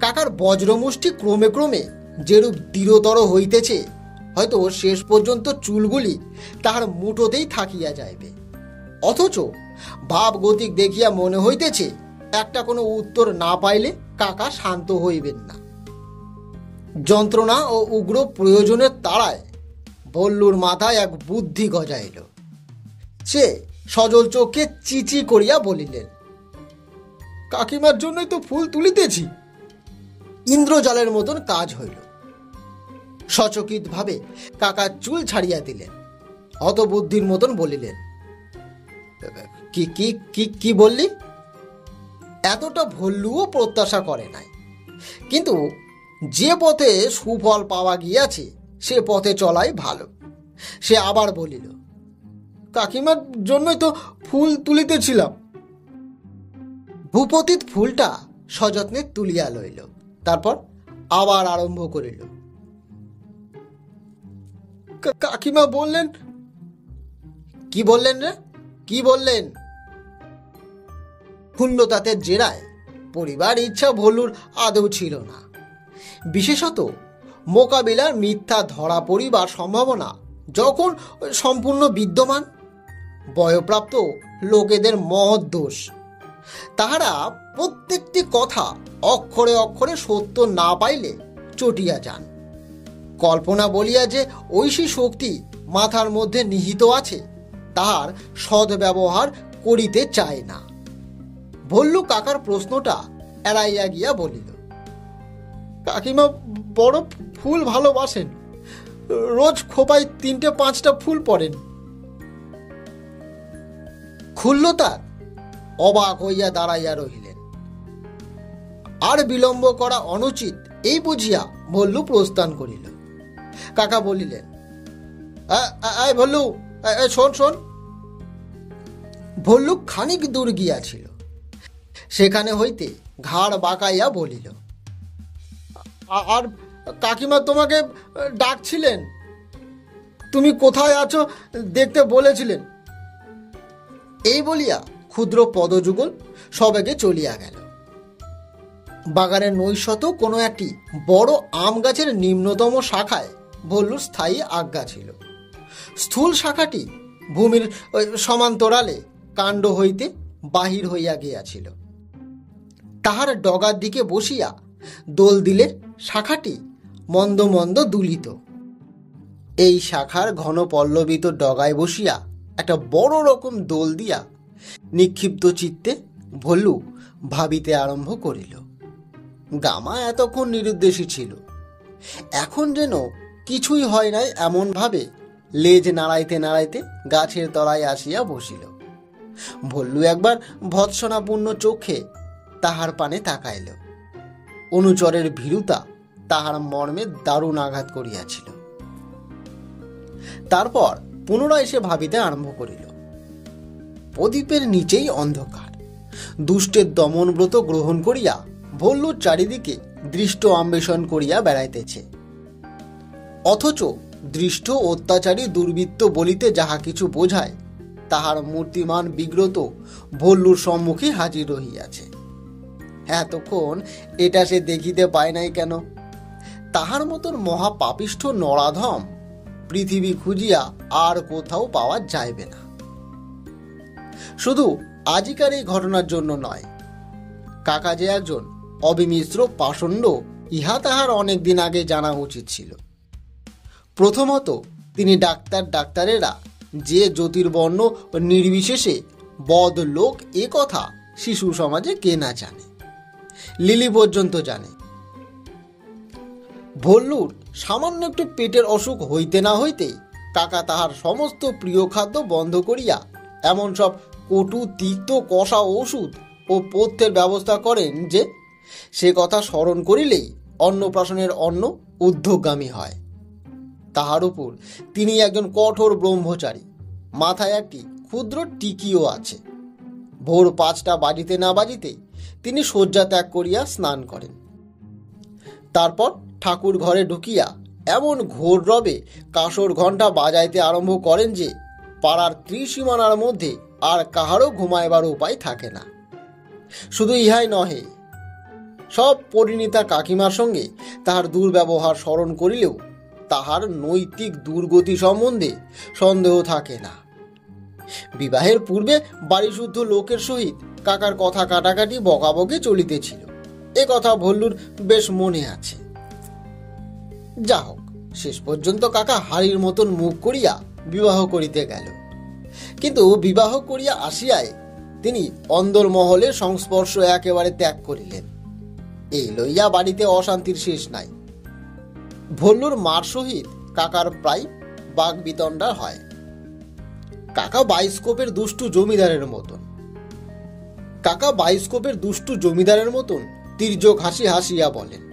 কাকার বজ্রমুষ্টি ক্রমে ক্রমে যেরূপ দৃঢ়তর হইতেছে, হয়তো শেষ পর্যন্ত চুলগুলি তাহার মুঠোতেই থাকিয়া যাইবে। অথচ ভাব গতিক দেখিয়া মনে হইতেছে একটা কোনো উত্তর না পাইলে কাকা শান্ত হইবেন না। যন্ত্রণা ও উগ্র প্রয়োজনের তাড়ায় ভল্লুর মাথায় এক বুদ্ধি গজাইল। সে সজল চোখে চিচি করিয়া বলিলেন, কাকিমার জন্যই তো ফুল তুলিতেছি। ইন্দ্রজালের মতন কাজ হইল। সচকিত ভাবে কাকা চুল ছাড়িয়া দিলেন। হতবুদ্ধির মতন বলিলেন, কি কি কি কি বললি? এতটা ভল্লুও প্রত্যাশা করে নাই, কিন্তু যে পথে সুফল পাওয়া গিয়াছে সে পথে চলাই ভালো। সে আবার বলিল, কাকিমার জন্যই তো ফুল তুলিতেছিলাম। ভূপতিত ফুলটা সযত্নে তুলিয়া লইল। তারপর আবার আরম্ভ করিল, কাকিমা বললেন। কি বললেন রে? কি বললেন? ক্ষুণ্ণতাতে জেরায় পরিবার ইচ্ছা ভল্লুর আদৌ ছিল না। বিশেষত মোকাবিলার মিথ্যা ধরা পড়িবার সম্ভাবনা যখন সম্পূর্ণ বিদ্যমান। বয়প্রাপ্ত লোকেদের মহৎ দোষ, তাহারা প্রত্যেকটি কথা অক্ষরে অক্ষরে সত্য না পাইলে চটিয়া যান। কল্পনা বলিয়া যে ঐশী শক্তি মাথার মধ্যে নিহিত আছে, তাহার সদ্ব্যবহার করিতে চায় না। ভল্লু কাকার প্রশ্নটা এড়াইয়া গিয়া বলিল, কাকিমা বড় ফুল ভালোবাসেন, রোজ খোপায় 3-5টা ফুল পড়েন। ক্ষুল্লতা অবাক হইয়া দাঁড়াইয়া রহিলেন। আর বিলম্ব করা অনুচিত এই বুঝিয়া ভল্লু প্রস্থান করিল। কাকা বলিলেন, ভল্লু, শোন শোন। ভল্লু খানিক দূর গিয়াছিল। সেখানে হইতে ঘাড় বাঁকাইয়া বলিল, আর কাকিমা তোমাকে ডাকছিলেন, তুমি কোথায় আছো দেখতে বলেছিলেন। এই বলিয়া ক্ষুদ্র পদযুগল সবেগে চলিয়া গেল। বাগানের নৈশত কোনো একটি বড় আম গাছের নিম্নতম শাখায় ভল্লুর স্থায়ী আজ্ঞা ছিল। স্থূল শাখাটি ভূমির সমান্তরালে কাণ্ড হইতে বাহির হইয়া গিয়াছিল। তাহার ডগার দিকে বসিয়া দোল দিলে শাখাটি মন্দ মন্দ দুলিত। এই শাখার ঘন পল্লবিত ডগায় বসিয়া একটা বড় রকম দোল দিয়া নিক্ষিপ্ত চিত্তে ভল্লু ভাবিতে আরম্ভ করিল। গামা এতক্ষণ নিরুদ্দেশী ছিল, এখন যেন কিছুই হয় নাই এমন ভাবে লেজ নাড়াইতে নাড়াইতে গাছের তলায় আসিয়া বসিল। ভল্লু একবার ভৎসনাপূর্ণ চোখে তাহার পানে তাকাইল। অনুচরের ভীরুতা তাহার মর্মে দারুণ আঘাত করিয়াছিল। তারপর পুনরায় সে ভাবিতে আরম্ভ করিল। প্রদীপের নিচেই অন্ধকার। দুষ্টের দমনব্রত গ্রহণ করিয়া ভল্লুর চারিদিকে দৃষ্ট অন্বেষণ করিয়া বেড়াইতেছে, অথচ দৃষ্ট অত্যাচারী দুর্বৃত্ত বলিতে যাহা কিছু বোঝায়, তাহার মূর্তিমান বিগ্রহ ভল্লুর সম্মুখে হাজির রহিয়াছে। এতক্ষণ এটা সে দেখিতে পায় নাই কেন? তাহার মতন মহাপাপিষ্ঠ নরাধম পৃথিবী খুঁজিয়া আর কোথাও পাওয়া যাইবে না। শুধু আজিকার এই ঘটনার জন্য নয়, কাকা যে একজন অবিমিশ্র পাষণ্ড, ইহা তাহার অনেক দিন আগে জানা উচিত ছিল। প্রথমত, তিনি ডাক্তারেরা যে জ্যোতির্বর্ণ নির্বিশেষে বদ লোক, এ কথা শিশু সমাজে কে না জানে? লিলি পর্যন্ত জানে। ভল্লুর সামান্য একটু পেটের অসুখ হইতে না হইতেই কাকা তাহার সমস্ত প্রিয় খাদ্য বন্ধ করিয়া এমন সব কটু তিক্ত কষা ওষুধ ও পথ্যের ব্যবস্থা করেন যে সে কথা স্মরণ করিলেই অন্নপ্রাশনের অন্ন ঊর্ধ্বগামী হয়। তাহার উপর তিনি একজন কঠোর ব্রহ্মচারী, মাথায় একটি ক্ষুদ্র টিকিও আছে। ভোর 5টা বাজিতে না বাজিতেই তিনি শয্যা ত্যাগ করিয়া স্নান করেন। তারপর ঠাকুর ঘরে ঢুকিয়া এমন ঘোর রবে কাঁসর ঘণ্টা বাজাইতে আরম্ভ করেন যে পাড়ার ত্রিসীমানার মধ্যে আর কাহারও ঘুমাইবার উপায় থাকে না। শুধু ইহাই নহে, সব পরিণীতা কাকিমার সঙ্গে তাহার দুর্ব্যবহার স্মরণ করিলেও তাহার নৈতিক দুর্গতি সম্বন্ধে সন্দেহ থাকে না। বিবাহের পূর্বে বাড়িশুদ্ধ লোকের সহিত কাকার কথা কাটাকাটি বকাবকি চলিতেছিল, এ কথা ভল্লুর বেশ মনে আছে। যা হোক, শেষ পর্যন্ত কাকা হাড়ির মতন মুখ করিয়া বিবাহ করিতে গেল। কিন্তু বিবাহ করিয়া আসিয়ায় তিনি অন্দরমহলের সংস্পর্শ একেবারে ত্যাগ করিলেন। এই লইয়া বাড়িতে অশান্তির শেষ নাই। ভল্লুর মার সহিত কাকার প্রায় বাগবিতণ্ডা হয়। কাকা বাইস্কোপের দুষ্টু জমিদারের মতন তির্যক হাসি হাসিয়া বলেন,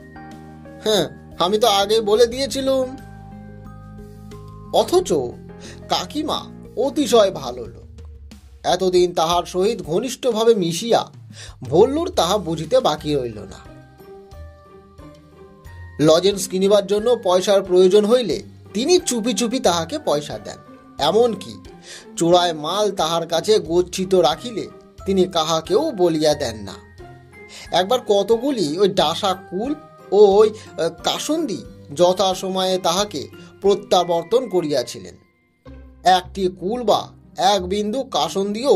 হ্যাঁ, আমি তো আগে বলে দিয়েছিলুম। অথচ কাকিমা অতিশয় ভালো লোক। এতদিন তাহার সহিত ঘনিষ্ঠভাবে মিশিয়া ভল্লুর তাহা বুঝিতে বাকি রইল না। লজেন্স কিনিবার জন্য পয়সার প্রয়োজন হইলে তিনি চুপি চুপি তাহাকে পয়সা দেন। এমনকি চোরায় মাল তাহার কাছে গচ্ছিত রাখিলে তিনি কাহাকেও বলিয়া দেন না। একবার কতগুলি ওই ডাসা কুল ও ওই কাসন্দি যথা সময়ে তাহাকে প্রত্যাবর্তন করিয়াছিলেন। একটি কুল বা এক বিন্দু কাসন্দিও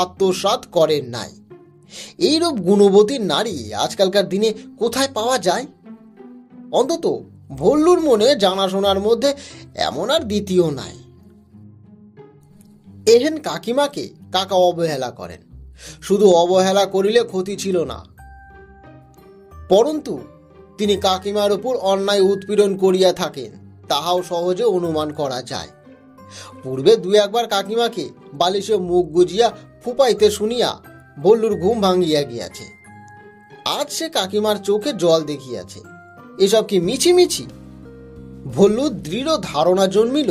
আত্মসাৎ করেন নাই। এইরূপ গুণবতী নারী আজকালকার দিনে কোথায় পাওয়া যায়? অন্তত ভল্লুর মনে জানাশোনার মধ্যে এমন আর দ্বিতীয় নাই। এহেন কাকিমাকে কাকা অবহেলা করেন। শুধু অবহেলা করিলে ক্ষতি ছিল না, পরন্তু তিনি কাকিমার উপর অন্যায় উৎপীড়ন করিয়া থাকেন, তাহাও সহজে অনুমান করা যায়। পূর্বে 2-1 বার কাকিমাকে বালিশে মুখ গুজিয়া ফুপাইতে শুনিয়া ভল্লুর ঘুম ভাঙিয়া গিয়াছে। আজ সে কাকিমার চোখে জল দেখিয়াছে। এসব কি মিছিমিছি? ভল্লুর দৃঢ় ধারণা জন্মিল,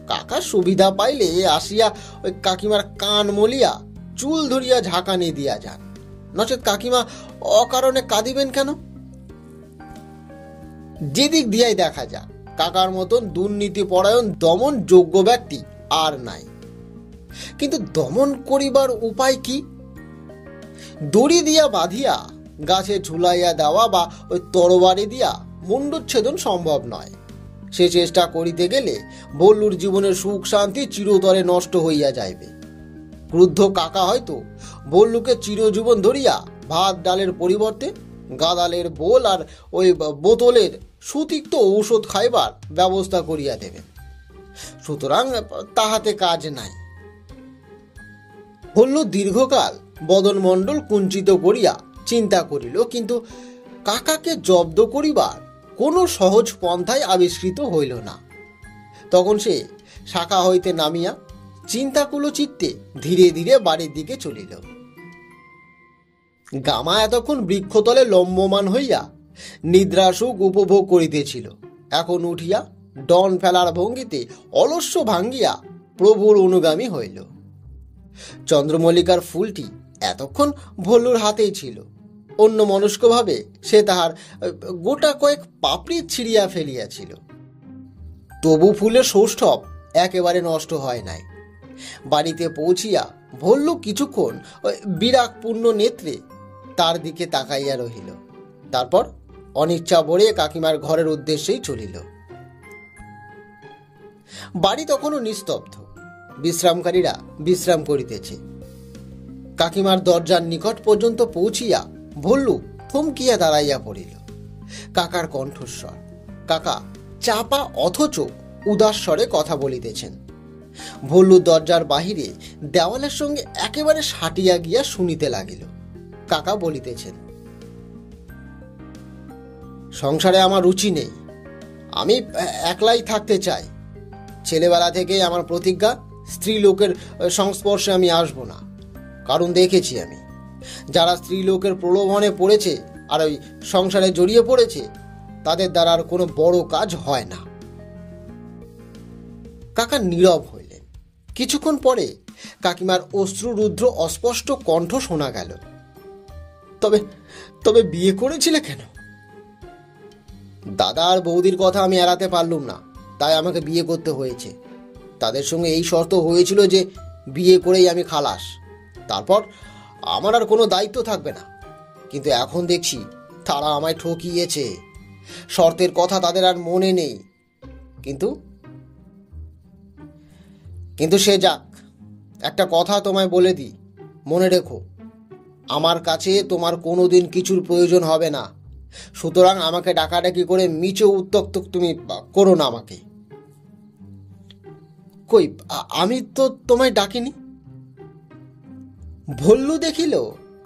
কাকা সুবিধা পাইলে আসিয়া ওই কাকিমার কান মলিয়া চুল ধরিয়া ঝাঁকানি দিয়া যান, নচেত কাকিমা অকারণে কাঁদিবেন কেন? যেদিক দিয়াই দেখা যাক, কাকার মতন দুর্নীতিপরায়ণ দমন যোগ্য ব্যক্তি আর নাই। কিন্তু দমন করিবার উপায় কি? দড়ি দিয়া বাঁধিয়া গাছে ঝুলাইয়া দেওয়া বা ওই তরবারি দিয়া মুণ্ডচ্ছেদন সম্ভব নয়। সে চেষ্টা করিতে গেলে ভল্লুর জীবনের সুখ শান্তি চিরতরে নষ্ট হইয়া যাইবে। ক্রুদ্ধ কাকা হয়তো ভল্লুকে চিরজীবন ধরিয়া ভাত ডালের পরিবর্তে গাদালের বোল আর ওই বোতলের সুতিক্ত ঔষধ খাইবার ব্যবস্থা করিয়া দেবেন। সুতরাং তাহাতে কাজ নাই। ভল্লু দীর্ঘকাল বদনমণ্ডল কুঞ্চিত করিয়া চিন্তা করিল, কিন্তু কাকাকে জব্দ করিবার কোনো সহজ পন্থাই আবিষ্কৃত হইল না। তখন সে শাখা হইতে নামিয়া চিন্তাকুল চিত্তে ধীরে ধীরে বাড়ির দিকে চলিল। গামা এতক্ষণ বৃক্ষতলে লম্বমান হইয়া নিদ্রাসুখ উপভোগ করিতেছিল। এখন উঠিয়া ডন ফেলার ভঙ্গিতে অলস্য ভাঙ্গিয়া প্রভুর অনুগামী হইল। চন্দ্রমল্লিকার ফুলটি এতক্ষণ ভল্লুর হাতেই ছিল। অন্য মনস্কভাবে সে তাহার গোটা কয়েক পাপড়ি ছিঁড়িয়া ফেলিয়াছিল। তবু ফুলের সৌষ্ঠব একেবারে নষ্ট হয় নাই। বাড়িতে পৌঁছিয়া ভল্লুক কিছুক্ষণ ওই বিরাগপূর্ণ নেত্রে তার দিকে তাকাইয়া রহিল। তারপর অনিচ্ছা ভরে কাকিমার ঘরের উদ্দেশ্যেই চলিল। বাড়ি তখনও নিস্তব্ধ, বিশ্রামকারীরা বিশ্রাম করিতেছে। কাকিমার দরজার নিকট পর্যন্ত পৌঁছিয়া ভল্লুক থমকিয়া দাঁড়াইয়া পড়িল। কাকার কণ্ঠস্বর। কাকা চাপা অথচ উদাস স্বরে কথা বলিতেছেন। ভল্লু দরজার বাহিরে দেওয়ালের সঙ্গে একেবারে সাটিয়া গিয়া শুনিতে লাগিল। কাকা বলিতেছেন, সংসারে আমার রুচি নেই, আমি একলাই থাকতে চাই। ছেলেবেলা থেকেই আমার প্রতিজ্ঞা, স্ত্রী লোকের সংস্পর্শে আমি আসব না। কারণ দেখেছি আমি, যারা স্ত্রী লোকের প্রলোভনে পড়েছে আর ওই সংসারে জড়িয়ে পড়েছে, তাদের দ্বারা আর কোনো বড় কাজ হয় না। কাকা নীরব হইলেন। কিছুক্ষণ পরে কাকিমার অশ্রুরুদ্র অস্পষ্ট কণ্ঠ শোনা গেল, তবে তবে বিয়ে করেছিলে কেন? দাদা আর বৌদির কথা আমি এড়াতে পারলুম না, তাই আমাকে বিয়ে করতে হয়েছে। তাদের সঙ্গে এই শর্ত হয়েছিল যে বিয়ে করেই আমি খালাস, তারপর আমার আর কোনো দায়িত্ব থাকবে না। কিন্তু এখন দেখছি তারা আমায় ঠকিয়েছে। শর্তের কথা তাদের আর মনে নেই। কিন্তু কিন্তু সে যাক, একটা কথা তোমায় বলে দিই, মনে রেখো, আমার কাছে তোমার কোনোদিন কিছুর প্রয়োজন হবে না। সুতরাং আমাকে ডাকাডাকি করে মিচে উত্ত্যক্ত তুমি করো না আমাকে। কই, আমি তো তোমায় ডাকিনি। ভল্লু দেখিল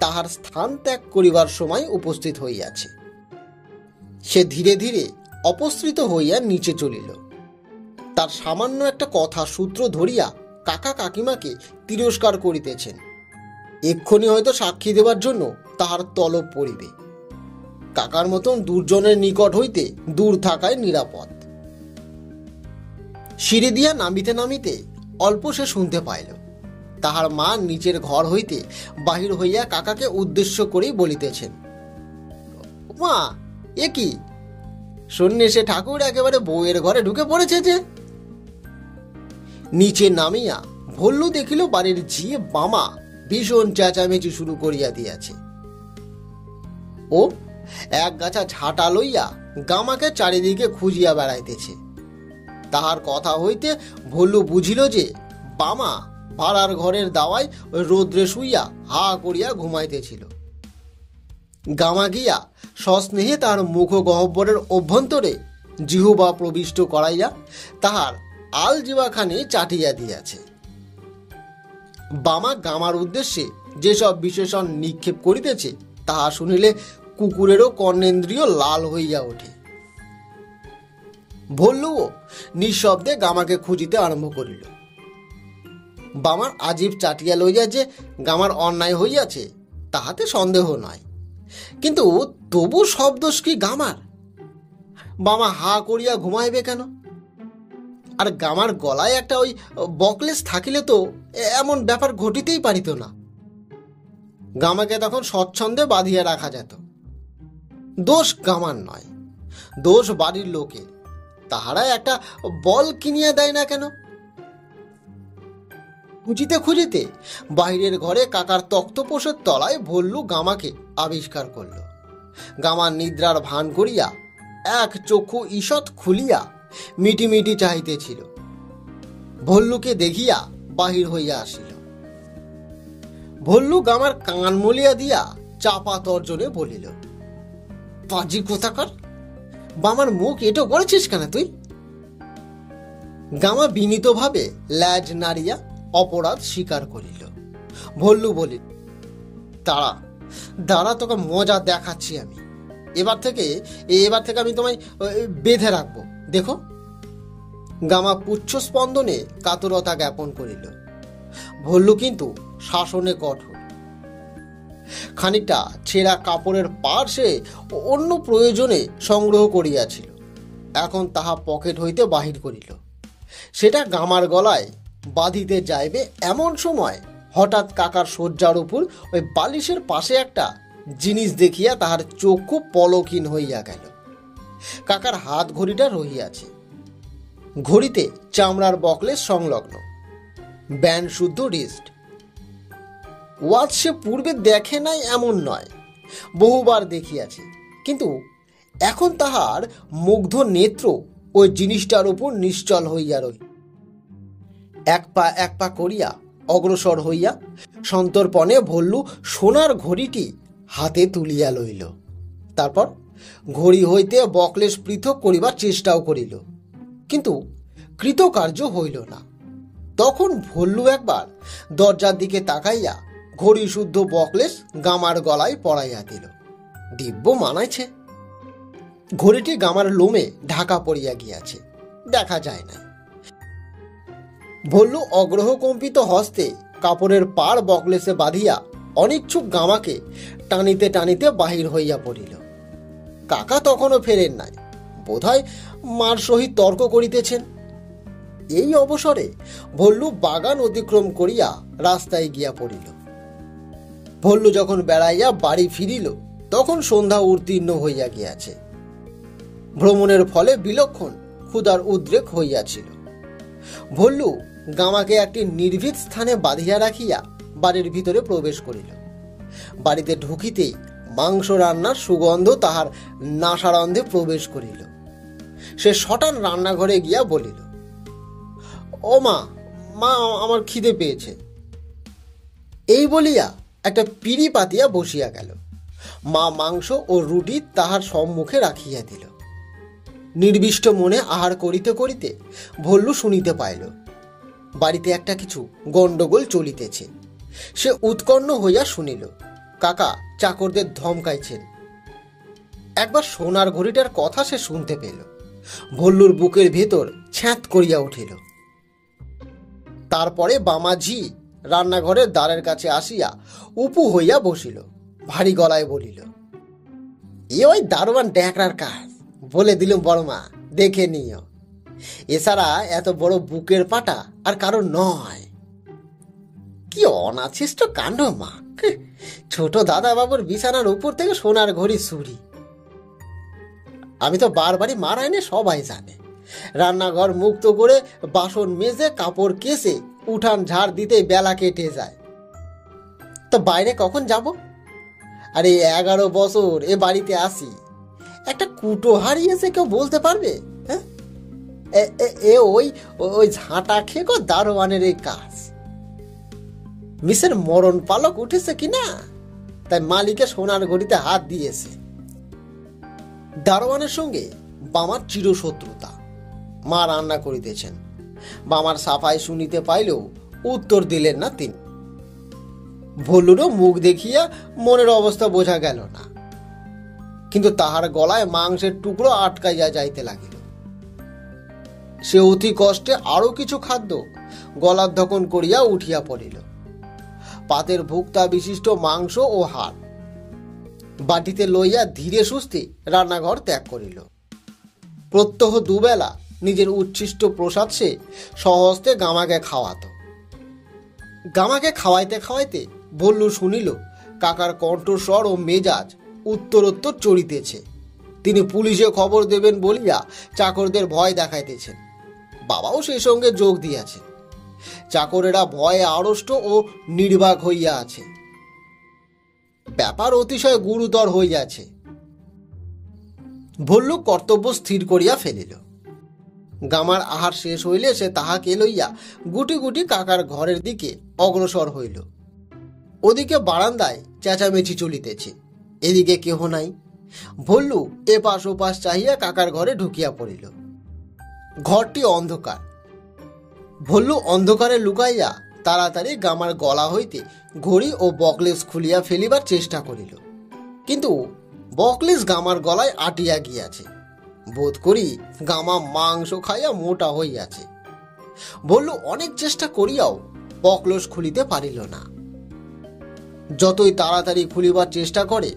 তাহার স্থান ত্যাগ করিবার সময় উপস্থিত হইয়াছে। সে ধীরে ধীরে অপসৃত হইয়া নিচে চলিল। তার সামান্য একটা কথা সূত্র ধরিয়া কাকা কাকিমাকে তিরস্কার করিতেছেন। এক্ষুনি হয়তো সাক্ষী দেবার জন্য তাহার তলব পড়িবে। কাকার মতন দুর্জনের নিকট হইতে দূর থাকায় নিরাপদ। সিঁড়ি দিয়া নামিতে নামিতে অল্প সে শুনতে পাইল তাহার মা নিচের ঘর হইতে বাহির হইয়া কাকাকে উদ্দেশ্য করেই বলিতেছেন, মা, এ কি সন্ন্যাসী ঠাকুর একেবারে বউয়ের ঘরে ঢুকে পড়েছে যে। নিচে নামিয়া ভল্লু দেখিল বাড়ির ঝি বামা ভীষণ চেঁচামেচি শুরু করিয়া দিয়াছে। ও এক গাছা ঝাঁটা লইয়া গামাকে চারিদিকে খুঁজিয়া বেড়াইতেছে। তাহার কথা হইতে ভল্লু বুঝিল যে বামা ভাড়ার ঘরের দাওয়ায় রৌদ্রে শুইয়া হা করিয়া ঘুমাইতেছিল। গামা গিয়া সস্নেহে তাহার মুখ গহ্বরের অভ্যন্তরে জিহ্বা প্রবিষ্ট করাইয়া তাহার আল জিহ্বাখানি চাটিয়া দিয়াছে। বামা গামার উদ্দেশ্যে যেসব বিশেষণ নিক্ষেপ করিতেছে তাহা শুনিলে কুকুরেরও কর্ণেন্দ্রিয় লাল হইয়া ওঠে। ভল্লুও নিঃশব্দে গামাকে খুঁজিতে আরম্ভ করিল। বামার আজীব চাটিয়া লইয়া যে গামার অন্যায় হইয়াছে তাহাতে সন্দেহ নয়, কিন্তু তবু সব দোষ কি গামার? বামা হা করিয়া ঘুমাইবে কেন? আর গামার গলায় একটা ওই বকলেস থাকিলে তো এমন ব্যাপার ঘটিতেই পারিত না। গামাকে তখন স্বচ্ছন্দে বাঁধিয়া রাখা যেত। দোষ গামার নয়, দোষ বাড়ির লোকের। তাহারা একটা বল কিনিয়া দেয় না কেন? খুঁজিতে খুঁজিতে বাহিরের ঘরে কাকার তক্তপোষের তলায় ভল্লু গামাকে আবিষ্কার করল। গামার নিদ্রার ভান করিয়া এক চক্ষু ঈষৎ খুলিয়া মিটি মিটি চাহিতেছিল। ভল্লুকে দেখিয়া বাহির হইয়া আসিল। ভল্লু গামার কান মলিয়া দিয়া চাপা তর্জনে বলিল, পাজি কোথাকার, বামার মুখ এটো করেছিস কেন তুই? গামা বিনীতভাবে ল্যাজ নাড়িয়া অপরাধ স্বীকার করিল। ভল্লু বলিল, দাঁড়া দাঁড়া, তোকে মজা দেখাচ্ছি আমি। এবার থেকে আমি তোমায় বেঁধে রাখবো, দেখো। গামা পুচ্ছ স্পন্দনে কাতরতা জ্ঞাপন করিল। ভল্লু কিন্তু শাসনে কঠোর। খানিকটা ছেঁড়া কাপড়ের পাড় সে অন্য প্রয়োজনে সংগ্রহ করিয়াছিল, এখন তাহা পকেট হইতে বাহির করিল। সেটা গামার গলায় বাঁধিতে যাইবে এমন সময় হঠাৎ কাকার শয্যার উপর ওই বালিশের পাশে একটা জিনিস দেখিয়া তাহার চক্ষু পলকহীন হইয়া গেল। কাকার হাত ঘড়িটা রহিয়াছে। ঘড়িতে চামড়ার বকলেস সংলগ্ন, ব্যান্ড শুদ্ধ রিস্ট। ওয়াচ সে পূর্বে দেখে নাই এমন নয়, বহুবার দেখিয়াছে, কিন্তু এখন তাহার মুগ্ধ নেত্র ওই জিনিসটার উপর নিশ্চল হইয়া রই। এক পা করিয়া অগ্রসর হইয়া সন্তর্পণে ভল্লু সোনার ঘড়িটি হাতে তুলিয়া লইল। তারপর ঘড়ি হইতে বকলেস পৃথক করিবার চেষ্টাও করিল, কিন্তু কৃতকার্য হইল না। তখন ভল্লু একবার দরজার দিকে তাকাইয়া ঘড়ি শুদ্ধ বকলেস গামার গলায় পরাইয়া দিল। দিব্য মানাইছে। ঘড়িটি গামার লোমে ঢাকা পড়িয়া গিয়াছে, দেখা যায় না। ভল্লু অগ্রহকম্পিত হস্তে কাপড়ের পাড় বকলেসে বাঁধিয়া অনিচ্ছুক গামাকে টানিতে টানিতে বাহির হইয়া পড়িল। কাকা তখনও ফেরেন নাই, বোধহয় মার সহিত তর্ক করিতেছেন। এই অবসরে ভল্লু বাগান অতিক্রম করিয়া রাস্তায় গিয়া পড়িল। ভল্লু যখন বেড়াইয়া বাড়ি ফিরিল, তখন সন্ধ্যা উত্তীর্ণ হইয়া গিয়াছে। ভ্রমণের ফলে বিলক্ষণ ক্ষুধার উদ্রেক হইয়াছিল। ভল্লু গামাকে একটি নির্ভীত স্থানে বাঁধিয়া রাখিয়া বাড়ির ভিতরে প্রবেশ করিল। বাড়িতে ঢুকিতেই মাংস রান্নার সুগন্ধ তাহার নাসারন্ধে প্রবেশ করিল। সে সটান রান্নাঘরে গিয়া বলিল, ও মা, মা, আমার খিদে পেয়েছে। এই বলিয়া একটা পিঁড়ি পাতিয়া বসিয়া গেল। মা মাংস ও রুটি তাহার সম্মুখে রাখিয়া দিল। নির্বিষ্ট মনে আহার করিতে করিতে ভল্লু শুনিতে পাইল বাড়িতে একটা কিছু গণ্ডগোল চলিতেছে। সে উৎকণ্ঠ হইয়া শুনিল কাকা চাকরদের ধমকাইছেন। একবার সোনার ঘড়িটার কথা সে শুনতে পেল। ভল্লুর বুকের ভেতর ছ্যাঁত করিয়া উঠিল। তারপরে বামাঝি রান্নাঘরের দ্বারের কাছে আসিয়া উপু হইয়া বসিল। ভারী গলায় বলিল, এ ওই দারোয়ান ড্যাকরার কাজ, বলে দিলুম বড়মা, দেখে নিও। এছাড়া এত বড় বুকের পাটা আর কারো নয়। কি অনাছিষ্ট কাণ্ড মা! ছোট দাদা বাবুর বিছানার উপর থেকে সোনার ঘড়ি চুরি। আমি তো বারবারই মারাইনে সবাই জানে। রান্নাঘর মুক্ত করে বাসন মেজে কাপড় কেসে উঠান ঝাড় দিতে বেলা কেটে যায়। তো বাইরে কখন যাব? আরে 11 বছর এ বাড়িতে আসি, একটা কুটো হারিয়েছে কেউ বলতে পারবে? হ্যাঁ, ওই ঝাঁটা খেকো দারোয়ানের এই কাজ। মিসের মরণ পালক উঠেছে কিনা, তাই মালিকে সোনার ঘড়িতে হাত দিয়েছে। দারোয়ানের সঙ্গে বামার চিরশত্রুতা। মা রান্না করিতেছেন, বামার সাফাই শুনিতে পাইলেও উত্তর দিলেন না তিনি। ভল্লুরও মুখ দেখিয়া মনের অবস্থা বোঝা গেল না, কিন্তু তাহার গলায় মাংসের টুকরো আটকাইয়া যাইতে লাগিল। সে অতি কষ্টে আরো কিছু খাদ্য গলার ধকন করিয়া উঠিয়া পড়িল। পাতের ভুক্তা বিশিষ্ট মাংস ও হাড় বাটিতে লইয়া ধীরে সুস্থে রান্নাঘর ত্যাগ করিল। প্রত্যহ দুবেলা নিজের উচ্ছিষ্ট প্রসাদ সে সহস্তে গামাকে খাওয়াত। গামাকে খাওয়াইতে খাওয়াইতে ভল্লু শুনিল কাকার কণ্ঠস্বর ও মেজাজ উত্তরোত্তর চড়িতেছে। তিনি পুলিশে খবর দেবেন বলিয়া চাকরদের ভয় দেখাইতেছেন। বাবাও সেই সঙ্গে যোগ দিয়াছে। চাকরেরা ভয়ে আড়ষ্ট ও নির্বাক হইয়া আছে। ব্যাপার অতিশয় গুরুতর হইয়াছে। ভল্লু কর্তব্য স্থির করিয়া ফেলিল। গামার আহার শেষ হইলে সে তাহাকে লইয়া গুটি গুটি কাকার ঘরের দিকে অগ্রসর হইল। ওদিকে বারান্দায় চেঁচামেচি চলিতেছে, এদিকে কেহ নাই। ভল্লু এপাশ ওপাশ চাহিয়া কাকার ঘরে ঢুকিয়া পড়িল। ঘরটি অন্ধকার। ভল্লু অন্ধকারে লুকাইয়া তাড়াতাড়ি গামার গলা হইতে ঘড়ি ও বকলেস খুলিয়া ফেলিবার চেষ্টা করিল, কিন্তু বকলেস গামার গলায় আটিয়া গিয়াছে। বোধ করি গামা মাংস খাইয়া মোটা হইয়াছে। ভল্লু অনেক চেষ্টা করিয়াও বকলেস খুলিতে পারিল না। যতই তাড়াতাড়ি খুলিবার চেষ্টা করে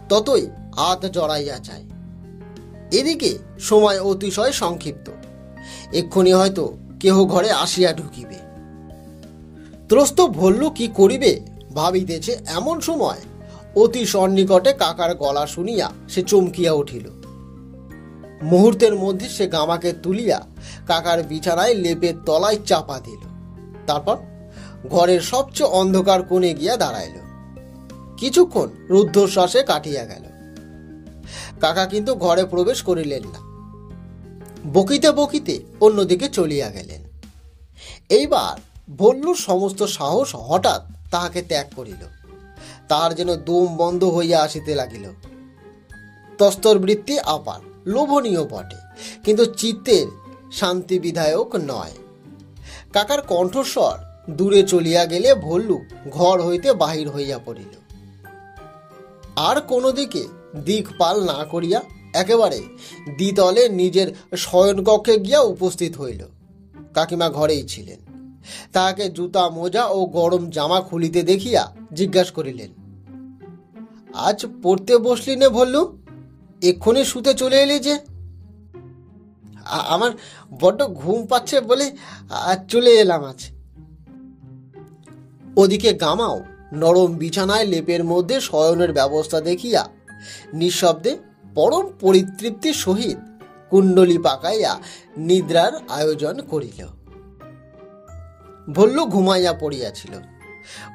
ততই হাত জড়াইয়া যায়। এদিকে সময় অতিশয় সংক্ষিপ্ত। এক্ষুনি হয়তো কেহ ঘরে আসিয়া ঢুকিবে। ত্রস্ত ভল্লু কি করিবে ভাবিতেছে, এমন সময় অতি সন্নিকটে কাকার গলা শুনিয়া সে চমকিয়া উঠিল। মুহূর্তের মধ্যে সে গামাকে তুলিয়া কাকার বিছানায় লেপের তলায় চাপা দিল। তারপর ঘরের সবচেয়ে অন্ধকার কোণে গিয়া দাঁড়াইল। কিছুক্ষণ রুদ্ধশ্বাসে কাটিয়া গেল। কাকা কিন্তু ঘরে প্রবেশ করিলেন না, বকিতে বকিতে অন্যদিকে চলিয়া গেলেন। এইবার ভল্লুর সমস্ত সাহস হঠাৎ তাহাকে ত্যাগ করিল। তাহার যেন দম বন্ধ হইয়া আসিতে লাগিল। তস্তর বৃত্তি আপার, লোভনীয় বটে, কিন্তু চিত্তের শান্তি বিধায়ক নয়। কাকার কণ্ঠস্বর দূরে চলিয়া গেলে ভল্লু ঘর হইতে বাহির হইয়া পড়িল। আর কোনো দিকে দিকপাল না করিয়া একেবারে দ্বিতলে নিজের শয়নকক্ষে গিয়া উপস্থিত হইল। কাকিমা ঘরেই ছিলেন। তাহাকে জুতা মোজা ও গরম জামা খুলিতে দেখিয়া জিজ্ঞাসা করিলেন, আজ পড়তে বসলি নে ভল্লু? এক্ষুনি শুতে চলে এলি যে? আমার বড্ড ঘুম পাচ্ছে বলে চলে এলাম আজ। ওদিকে গামাও নরম বিছানায় লেপের মধ্যে শয়নের ব্যবস্থা দেখিয়া নিঃশব্দে পরম পরিতৃপ্তির সহিত কুণ্ডলী পাকাইয়া নিদ্রার আয়োজন করিল। ভল্লু ঘুমাইয়া পড়িয়াছিল।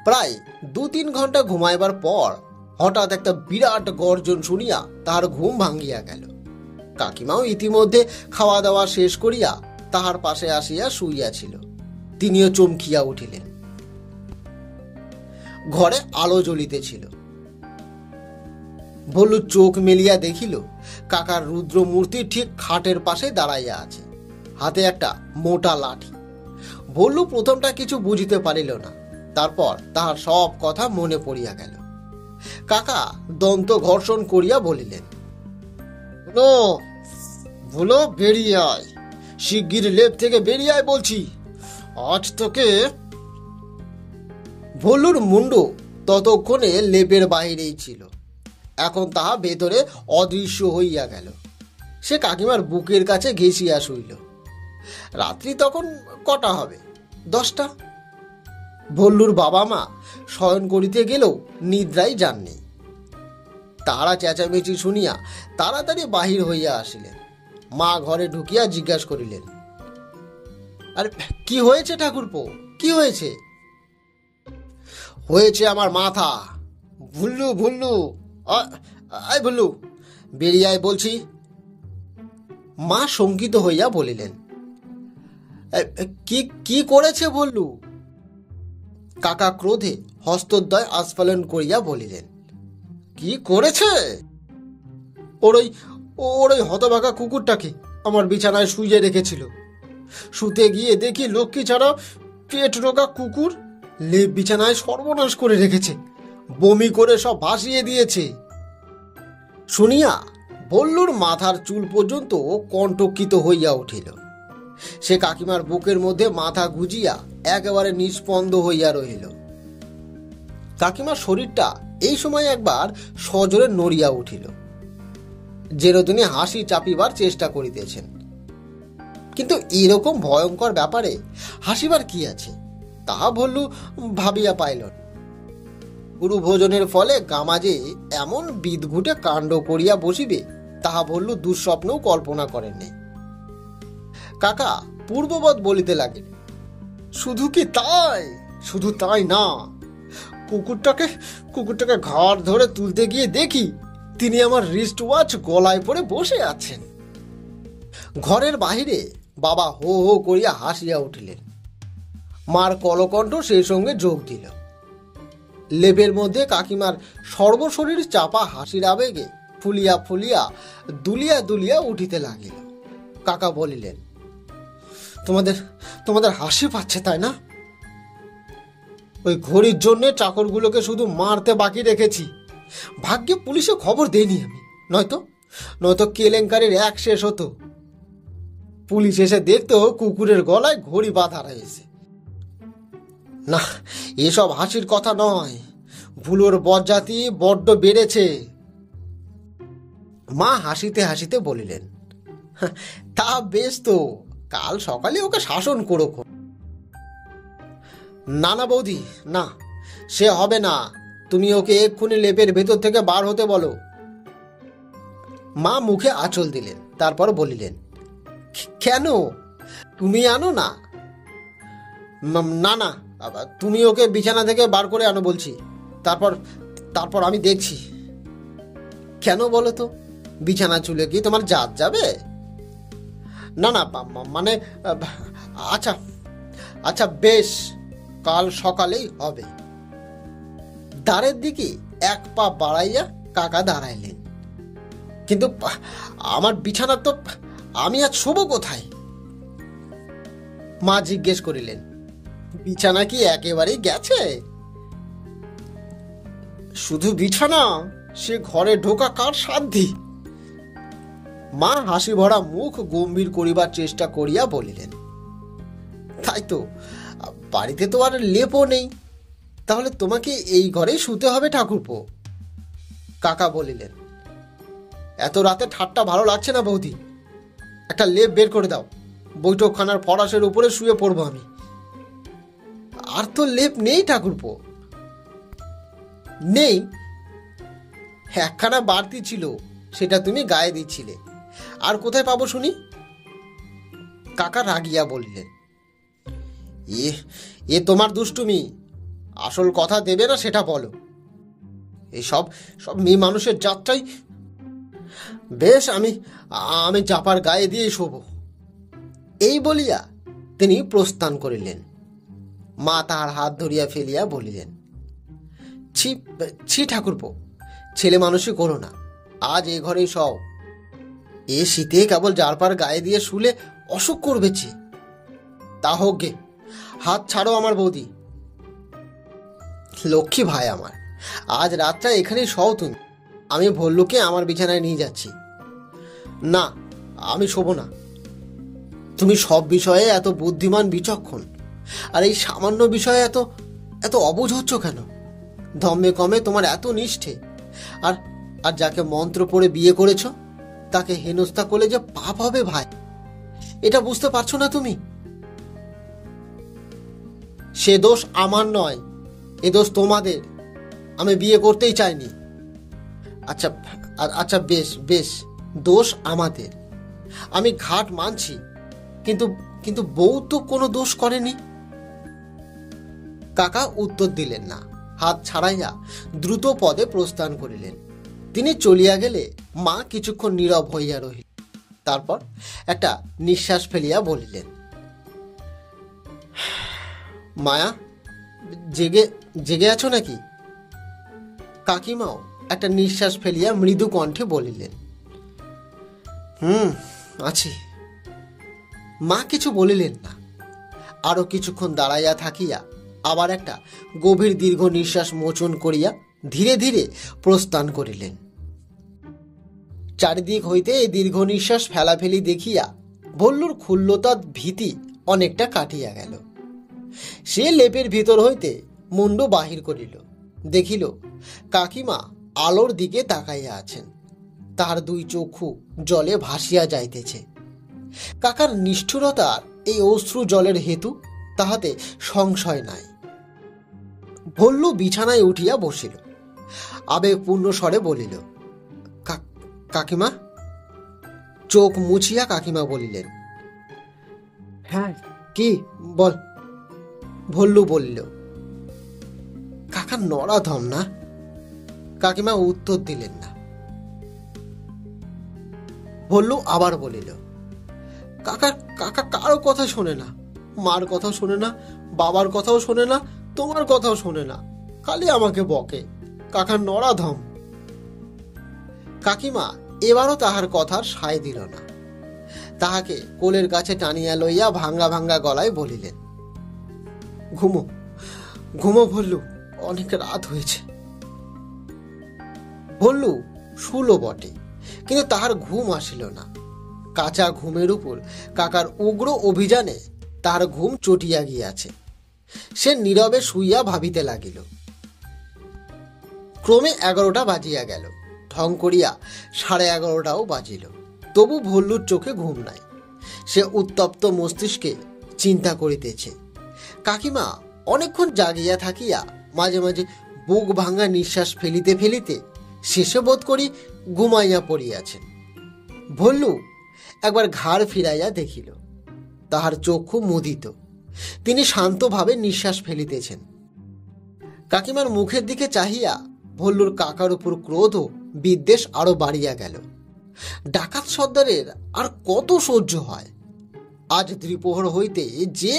প্রায় 2-3 ঘন্টা ঘুমাইবার পর হঠাৎ একটা বিরাট গর্জন শুনিয়া তাহার ঘুম ভাঙ্গিয়া গেল। কাকিমাও ইতিমধ্যে খাওয়া দাওয়া শেষ করিয়া তাহার পাশে আসিয়া শুইয়াছিল। তিনিও চমকিয়া উঠিলেন। ঘরে আলো জ্বলিতেছিল। ভল্লু চোখ মেলিয়া দেখিল কাকার রুদ্র মূর্তি ঠিক খাটের পাশে দাঁড়াইয়া আছে, হাতে একটা মোটা লাঠি। ভল্লু প্রথমটা কিছু বুঝিতে পারিল না, তারপর তাহার সব কথা মনে পড়িয়া গেল। কাকা দন্ত ঘর্ষণ করিয়া বলিলেন, ভুলো বেরিয়ে আয়, শিগগির লেপ থেকে বেরিয়ে আয় বলছি, আজ তোকে। ভল্লুর মুন্ড ততক্ষণে লেপের বাহিরেই ছিল, এখন তাহা ভেতরে অদৃশ্য হইয়া গেল। সে কাকিমার বুকের কাছে ঘেঁষিয়া শুইল। রাত্রি তখন কটা হবে? 10টা। ভল্লুর বাবা মা শয়ন করিতে গেলেও নিদ্রাই যাননি। তারা চেঁচামেচি শুনিয়া তাড়াতাড়ি বাহির হইয়া আসিলেন। মা ঘরে ঢুকিয়া জিজ্ঞাসা করিলেন, আর কি হয়েছে ঠাকুরপো, কি হয়েছে? হয়েছে আমার মাথা। ভুল্লু ভুল্লু, আয় ভুল্লু, বেরিয়ে আয় বলছি। মা শঙ্কিত হইয়া বলিলেন, কি করেছে ভল্লু? কাকা ক্রোধে হস্তদ্বয় আস্ফালন করিয়া বলিলেন, কি করেছে? ওই হতভাগা কুকুরটাকে আমার বিছানায় শুইয়ে রেখেছিল। শুতে গিয়ে দেখি লক্ষ্মী ছাড়া পেট রোগা কুকুর লেপ বিছানায় সর্বনাশ করে রেখেছে, বমি করে সব ভাসিয়ে দিয়েছে। শুনিয়া ভল্লুর মাথার চুল পর্যন্ত কণ্টকিত হইয়া উঠিল। সে কাকিমার বুকের মধ্যে মাথা গুজিয়া একেবারে নিস্পন্দ হইয়া রহিল। কাকিমার শরীরটা এই সময় একবার সজোরে নড়িয়া উঠিল, যেন তিনি হাসি চাপিবার চেষ্টা করিতেছেন। কিন্তু এরকম ভয়ঙ্কর ব্যাপারে হাসিবার কি আছে, তাহা ভল্লু ভাবিয়া পাইল। গুরু ভোজনের ফলে গামাজে এমন বিদঘুটে কাণ্ড করিয়া বসিবে তাহা ভল্লু দুঃস্বপ্নও কল্পনা করেননি। কাকা পূর্ববৎ বলিতে লাগিল, শুধু কি তাই, শুধু তাই না, কুকুরটাকে ঘাড় ধরে তুলতে গিয়ে দেখি তিনি আমার রিস্ট ওয়াচ গলায় পরে বসে আছেন। ঘরের বাহিরে বাবা হো হো করিয়া হাসিয়া উঠিলেন। মার কলকণ্ঠ সেই সঙ্গে যোগ দিল। লেপের মধ্যে কাকিমার সর্বশরীর চাপা হাসির আবেগে ফুলিয়া ফুলিয়া দুলিয়া দুলিয়া উঠিতে লাগিল। কাকা বলিলেন, তোমাদের হাসি পাচ্ছে তাই না? ওই ঘড়ির জন্য চাকরগুলোকে শুধু মারতে বাকি রেখেছি। ভাগ্যে পুলিশে খবর দেয়নি আমি, নয়তো কেলেঙ্কারির এক শেষ হতো। পুলিশ এসে দেখতো কুকুরের গলায় ঘড়ি বাঁধা রয়েছে। না, এসব হাসির কথা নয়, ভুলোর বজ্জাতি বড্ড বেড়েছে। মা হাসিতে হাসিতে বলিলেন, তা বেশ তো, কাল সকালে ওকে শাসন করো। না না বৌদি, না, সে হবে না, তুমি ওকে এক্ষুনি লেপের ভেতর থেকে বার হতে বলো। মা মুখে আঁচল দিলেন। তারপর বলিলেন, কেন, তুমি আনো না? না না, তুমি ওকে বিছানা থেকে বার করে আনো বলছি, তারপর তারপর আমি দেখছি। কেন বলো তো, বিছানা চুলে কি তোমার জাত যাবে? না না, মানে আচ্ছা আচ্ছা বেশ, কাল সকালেই হবে। দ্বারের দিকে এক পা বাড়াইয়া কাকা দাঁড়াইলেন। কিন্তু আমার বিছানা তো, আমি আজ শোবো কোথায়? মা জিজ্ঞেস করিলেন, বিছানা কি একেবারেই গেছে? শুধু বিছানা, সে ঘরে ঢোকা কার সাধ্যি? মা হাসি ভরা মুখ গম্ভীর করিবার চেষ্টা করিয়া বলিলেন, তাই তো, বাড়িতে তো আর লেপও নেই, তাহলে তোমাকে এই ঘরেই শুতে হবে ঠাকুরপো। কাকা বলিলেন, এত রাতে ঠাট্টা ভালো লাগছে না বৌদি, একটা লেপ বের করে দাও, বৈঠকখানার ফরাসের উপরে শুয়ে পড়বো আমি। আর তো লেপ নেই ঠাকুরপো। নেই? একখানা বাড়তি ছিল, সেটা তুমি গায়ে দিচ্ছিলে, আর কোথায় পাবো শুনি? কাকা রাগিয়া বললেন, এ তোমার দুষ্টুমি, আসল কথা দেবে না সেটা বলো। এসব সব মেয়ে মানুষের যাত্রাই। বেশ, আমি চাপার গায়ে দিয়ে শোবো। এই বলিয়া তিনি প্রস্থান করিলেন। মা তাহার হাত ধরিয়া ফেলিয়া বলিলেন, ছি ছি ঠাকুরপো, ছেলে মানুষই করো না, আজ এ ঘরেই সও। এ শীতে কেবল জারপার গায়ে দিয়ে শুলে অসুখ করবেছি। তা হোক গে, হাত ছাড়ো আমার বৌদি। লক্ষ্মী ভাই আমার, আজ রাতটা এখানেই শও তুমি, আমি ভল্লুকে আমার বিছানায় নিয়ে যাচ্ছি। না, আমি শোবো না। তুমি সব বিষয়ে এত বুদ্ধিমান বিচক্ষণ, আর এই সামান্য বিষয়ে এত এত অবুঝ হচ্ছ কেন? ধম্মে কমে তোমার এত নিষ্ঠে, আর আর যাকে মন্ত্র পড়ে বিয়ে করেছ তাকে হেনস্থা করলে যে পাপ হবে ভাই, এটা বুঝতে পারছো না তুমি? সে দোষ আমার নয়, এ দোষ তোমাদের। আমি বিয়ে করতেই চাইনি। আচ্ছা আচ্ছা, বেশ বেশ, দোষ আমাদের, আমি ঘাট মানছি, কিন্তু কিন্তু বউ তো কোনো দোষ করেনি। কাকা উত্তর দিলেন না, হাত ছাড়াইয়া দ্রুত পদে প্রস্থান করিলেন। তিনি চলিয়া গেলে মা কিছুক্ষণ নীরব হইয়া রহিল, তারপর একটা নিঃশ্বাস ফেলিয়া বলিলেন, মায়া, জেগে জেগে আছো নাকি? কাকিমাও একটা নিঃশ্বাস ফেলিয়া মৃদু কণ্ঠে বলিলেন, আছি। মা কিছু বলিলেন না, আরো কিছুক্ষণ দাঁড়াইয়া থাকিয়া আবার একটা গভীর দীর্ঘ নিঃশ্বাস মোচন করিয়া ধীরে ধীরে প্রস্থান করিলেন। চারিদিক হইতে এই দীর্ঘ নিঃশ্বাস ফেলাফেলি দেখিয়া ভল্লুর ক্ষুল্লতা ভীতি অনেকটা কাটিয়া গেল। সে লেপের ভিতর হইতে মুন্ড বাহির করিল, দেখিল কাকিমা আলোর দিকে তাকাইয়া আছেন, তাহার দুই চক্ষু জলে ভাসিয়া যাইতেছে। কাকার নিষ্ঠুরতার এই অশ্রু জলের হেতু তাহাতে সংশয় নাই। ভল্লু বিছানায় উঠিয়া বসিল, আবেগপূর্ণ স্বরে বলিল, কাকিমা। চোখ মুছিয়া কাকিমা বলিলেন, হ্যাঁ কি বল। ভল্লু বলিল, কাকা নরাধম না? কাকিমা উত্তর দিলেন না। ভল্লু আবার বলিল, কাকা কাকা কারো কথা শোনে না, মার কথাও শোনে না, বাবার কথাও শোনে না, তোমার কথাও শোনে না, খালি আমাকে বকে। কাকা নরাধম। কাকিমা এবারও তাহার কথার সায় দিল না, তাহাকে কোলের কাছে টানিয়া লইয়া ভাঙ্গা ভাঙ্গা গলায় বলিলেন, ঘুমো ঘুমো ভল্লু, অনেক রাত হয়েছে। ভল্লু শুলো বটে, কিন্তু তাহার ঘুম আসিল না। কাঁচা ঘুমের উপর কাকার উগ্র অভিযানে তাহার ঘুম চটিয়া গিয়াছে। সে নীরবে শুইয়া ভাবিতে লাগিল। ক্রমে 11টা বাজিয়া গেল, ঢং করিয়া 11:30টাও বাজিল, তবু ভল্লুর চোখে ঘুম নাই। সে উত্তপ্ত মস্তিষ্কে চিন্তা করিতেছে। কাকিমা অনেকক্ষণ জাগিয়া থাকিয়া মাঝে মাঝে বুক ভাঙা নিঃশ্বাস ফেলিতে ফেলিতে শেষে বোধ করি ঘুমাইয়া পড়িয়াছেন। ভল্লু একবার ঘাড় ফিরাইয়া দেখিল, তাহার চক্ষু মুদিত, তিনি শান্তভাবে নিঃশ্বাস ফেলিতেছেন। কাকিমার মুখের দিকে চাহিয়া ভল্লুর কাকার উপর ক্রোধ ও বিদ্বেষ আরো বাড়িয়া গেল। ডাকাত সর্দারের আর কত সহ্য হয়? আজ দ্বিপ্রহর হইতে যে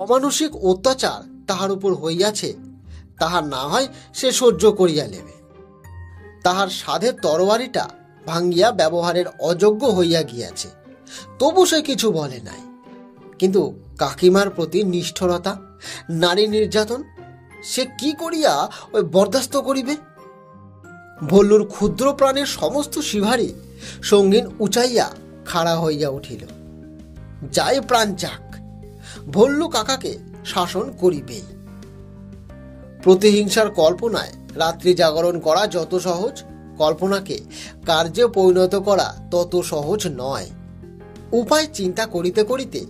অমানসিক অত্যাচার তাহার উপর হইয়াছে, তাহার না হয় সে সহ্য করিয়া নেবে। তাহার সাধের তরবারিটা ভাঙ্গিয়া ব্যবহারের অযোগ্য হইয়া গিয়াছে, তবু সে কিছু বলে নাই। কিন্তু কাকিমার প্রতি নিষ্ঠুরতা, নারী নির্যাতন, সে কি করিয়া ওই বরদাস্ত করিবে? ভল্লুর ক্ষুদ্র প্রাণের সমস্ত শিভারি সঙ্গীন উচাইয়া খাড়া হইয়া উঠিল। যাই প্রাণ যাক, ভল্লু কাকাকে শাসন করিবেই। প্রতিহিংসার কল্পনায় রাত্রি জাগরণ করা যত সহজ, কল্পনাকে কার্যে পরিণত করা তত সহজ নয়। উপায় চিন্তা করিতে করিতে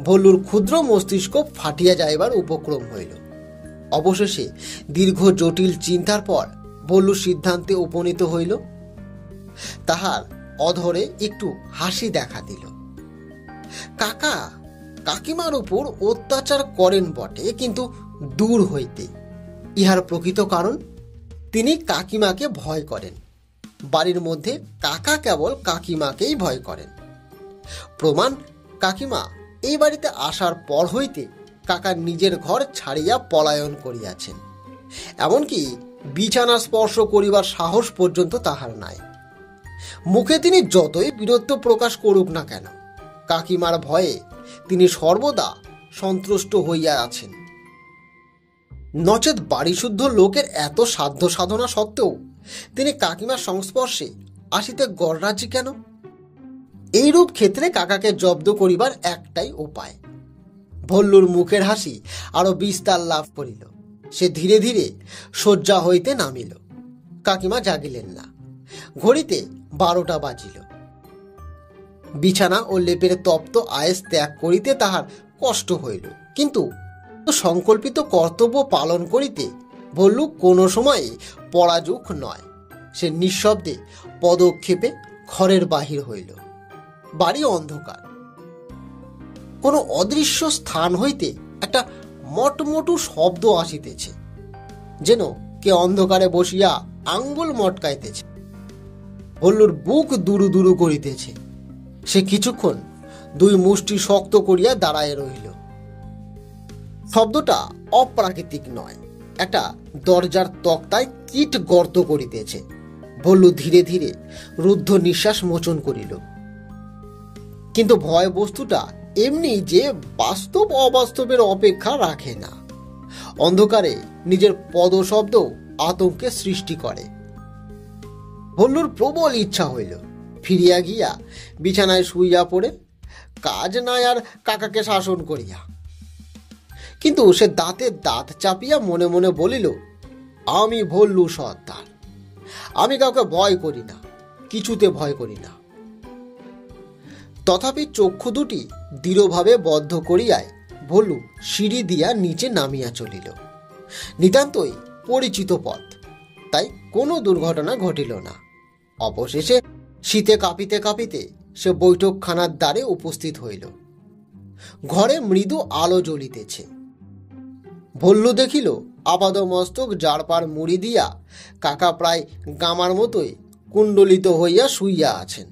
ভল্লুর ক্ষুদ্র মস্তিষ্ক ফাটিয়া যাইবার উপক্রম হইল। অবশেষে দীর্ঘ জটিল চিন্তার পর ভল্লু সিদ্ধান্তে উপনীত হইল। তাহার অধরে একটু হাসি দেখা দিল। কাকা কাকিমার উপর অত্যাচার করেন বটে, কিন্তু দূর হইতে। ইহার প্রকৃত কারণ, তিনি কাকিমাকে ভয় করেন। বাড়ির মধ্যে কাকা কেবল কাকিমাকেই ভয় করেন। প্রমাণ, কাকিমা এই বাড়িতে আসার পর হইতে কাকা নিজের ঘর ছাড়িয়া পলায়ন করিয়াছেন। এমনকি বিছানা স্পর্শ করিবার সাহস পর্যন্ত তাহার নাই। মুখে তিনি যতই বীরত্ব প্রকাশ করুক না কেন, কাকিমার ভয়ে তিনি সর্বদা সন্তুষ্ট হইয়া আছেন। নচেৎ বাড়িশুদ্ধ লোকের এত সাধ্য সাধনা সত্ত্বেও তিনি কাকিমার সংস্পর্শে আসিতে গড়রাজি কেন? এইরূপ ক্ষেত্রে কাকাকে জব্দ করিবার একটাই উপায়। ভল্লুর মুখের হাসি আরো বিস্তার লাভ করিল। সে ধীরে ধীরে শয্যা হইতে নামিল। কাকিমা জাগিলেন না। ঘড়িতে 12টা বাজিল। বিছানা ও লেপের তপ্ত আয়েস ত্যাগ করিতে তাহার কষ্ট হইল, কিন্তু সংকল্পিত কর্তব্য পালন করিতে ভল্লু কোনো সময় পরাজুক নয়। সে নিঃশব্দে পদক্ষেপে ঘরের বাহির হইল। বাড়ি অন্ধকার। কোনো অদৃশ্য স্থান হইতে একটা মটমটু শব্দ আসিতেছে, যেন কে অন্ধকারে বসিয়া আঙ্গুল মটকাইতেছে। ভল্লুর বুক দুরু দুরু করিতেছে। সে কিছুক্ষণ 2 মুষ্টি শক্ত করিয়া দাঁড়ায় রহিল। শব্দটা অপ্রাকৃতিক নয়, একটা দরজার তক্তায় কীট গর্ত করিতেছে। ভল্লু ধীরে ধীরে রুদ্ধ নিঃশ্বাস মোচন করিল। কিন্তু ভয় বস্তুটা এমনি যে বাস্তব অবাস্তবের অপেক্ষা রাখে না। অন্ধকারে নিজের পদশব্দ আতঙ্কের সৃষ্টি করে। ভল্লুর প্রবল ইচ্ছা হইল ফিরিয়া গিয়া বিছানায় শুইয়া পড়ে কাজ নাই আর কাকাকে শাসন করিয়া। কিন্তু সে দাঁতে দাঁত চাপিয়া মনে মনে বলিল, আমি ভল্লু সর্দার, আমি কাউকে ভয় করি না, কিছুতে ভয় করি না। তথাপি চক্ষু দুটি দৃঢ়ভাবে বদ্ধ করিয়ায় ভল্লু সিঁড়ি দিয়া নিচে নামিয়া চলিল। নিতান্তই পরিচিত পথ, তাই কোনো দুর্ঘটনা ঘটিল না। অবশেষে শীতে কাঁপিতে কাঁপিতে সে বৈঠকখানার দ্বারে উপস্থিত হইল। ঘরে মৃদু আলো জ্বলিতেছে। ভল্লু দেখিল আপাদমস্তক জারপার মুড়ি দিয়া কাকা প্রায় গামার মতোই কুণ্ডলিত হইয়া শুইয়া আছেন।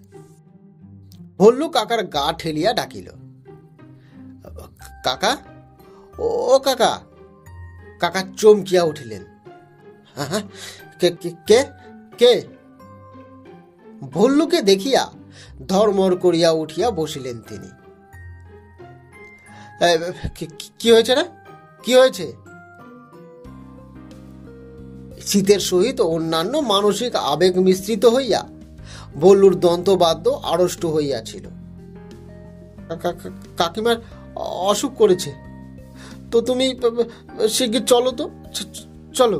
ভল্লু কাকার গা ঠেলিয়া ডাকিল, কাকা, ও কাকা। কাকা চমকিয়া উঠিলেন। কে কে? ভল্লুকে দেখিয়া ধর্মর করিয়া উঠিয়া বসিলেন তিনি। কি হয়েছে রে, কি হয়েছে? শীতের সহিত অন্যান্য মানসিক আবেগ মিশ্রিত হইয়া ভল্লুর দন্তবাদ্য আড়ষ্ট হইয়াছিল। কাকিমার অসুখ করেছে তো, তুমি শিগগির চলো তো, চলো।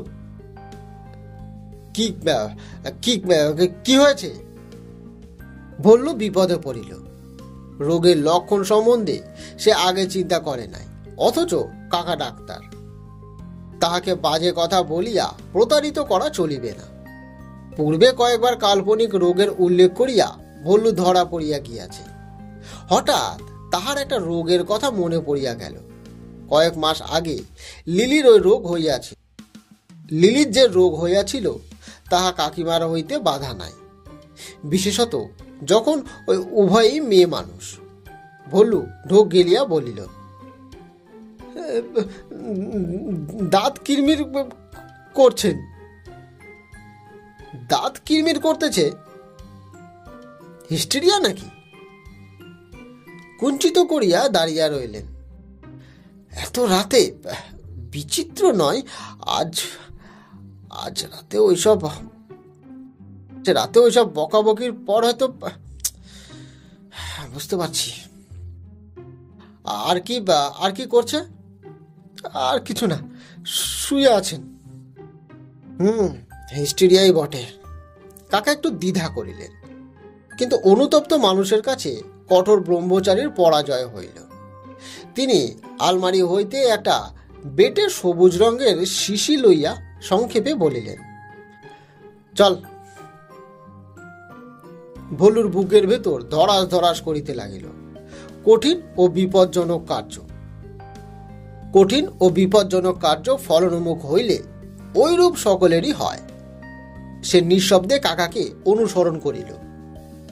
কি হয়েছে? ভল্লু বিপদে পড়িল। রোগের লক্ষণ সম্বন্ধে সে আগে চিন্তা করে নাই, অথচ কাকা ডাক্তার। তাহাকে বাজে কথা বলিয়া প্রতারিত করা চলিবে না। পূর্বে কয়েকবার কাল্পনিক রোগের উল্লেখ করিয়া ভল্লু ধরা পড়িয়া গিয়াছে। হঠাৎ তাহার একটা রোগের কথা মনে পড়িয়া গেল। কয়েক মাস আগে লিলির ওই রোগ হইয়াছে। লিলির যে রোগ হইয়াছিল তাহা কাকিমার হইতে বাধা নাই, বিশেষত যখন ওই উভয়ই মেয়ে মানুষ। ভল্লু ঢোক গেলিয়া বলিল, দাঁত কিরমির করছেন। দাঁত কিরমির করতেছে? হিস্টেরিয়া নাকি? কুঞ্চিত করিয়া দাঁড়িয়া রইলেন। এত রাতে? বিচিত্র নয়, আজ আজ রাতে ওইসব বকাবকির পর হয়তো বুঝতে পারছি। আর কি করছে? আর কিছু না, শুয়ে আছেন। হিস্টেরিয়াই বটে। কাকা একটু দ্বিধা করিলেন, কিন্তু অনুতপ্ত মানুষের কাছে কঠোর ব্রহ্মচারীর পরাজয় হইল। তিনি আলমারি হইতে একটা বেটে সবুজ রঙের শিশি লইয়া সংক্ষেপে বলিলেন, চল। ভল্লুর বুকের ভেতর ধরাস ধরাস করিতে লাগিল। কঠিন ও বিপজ্জনক কার্য ফলনোন্মুখ হইলে ঐরূপ সকলেরই হয়। সে নিঃশব্দে কাকাকে অনুসরণ করিল।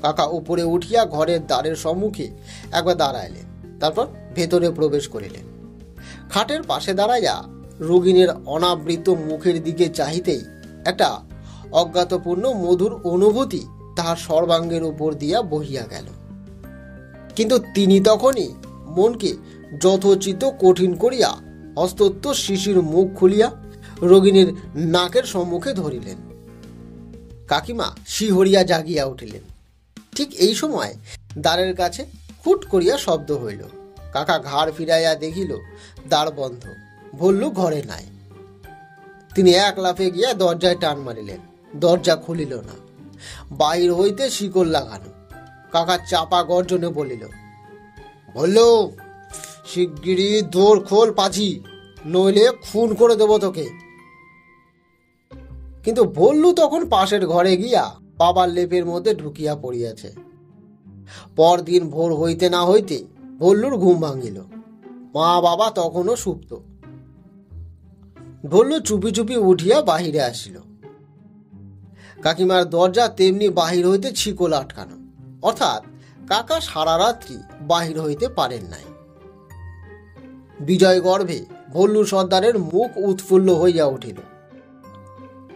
কাকা উপরে উঠিয়া ঘরের দ্বারের সম্মুখে একবার দাঁড়াইলেন, তারপর ভেতরে প্রবেশ করিলেন। খাটের পাশে দাঁড়াইয়া রোগিণীর অনাবৃত মুখের দিকে চাহিতেই একটা অজ্ঞাতপূর্ণ মধুর অনুভূতি তাহার সর্বাঙ্গের উপর দিয়া বহিয়া গেল। কিন্তু তিনি তখনই মনকে যথোচিত কঠিন করিয়া হস্তত্ব শিশির মুখ খুলিয়া রোগিণীর নাকের সম্মুখে ধরিলেন। কাকিমা শিহরিয়া জাগিয়া উঠিলেন। ঠিক এই সময় দ্বারের কাছে খুট করিয়া শব্দ হইল। কাকা ঘাড় ফিরাইয়া দেখিল দ্বার বন্ধ, ভল্লু ঘরে নাই। তিনি এক লাফে গিয়া দরজায় টান মারিলেন। দরজা খুলিল না, বাহির হইতে শিকল লাগানো। কাকা চাপা গর্জনে বলিল, ভল্লু, শিগগিরই দোর খোল পাজি, নইলে খুন করে দেব তোকে। কিন্তু ভল্লু তখন পাশের ঘরে গিয়া বাবার লেপের মধ্যে ঢুকিয়া পড়িয়াছে। পরদিন ভোর হইতে না হইতে ভল্লুর ঘুম ভাঙিল। মা বাবা তখনও সুপ্ত। ভল্লু চুপি চুপি উঠিয়া বাহিরে আসিল। কাকিমার দরজা তেমনি বাহির হইতে ছিকল আটকানো, অর্থাৎ কাকা সারা রাত্রি বাহির হইতে পারেন নাই। বিজয় গর্ভে ভল্লু সর্দারের মুখ উৎফুল্ল হইয়া উঠিল।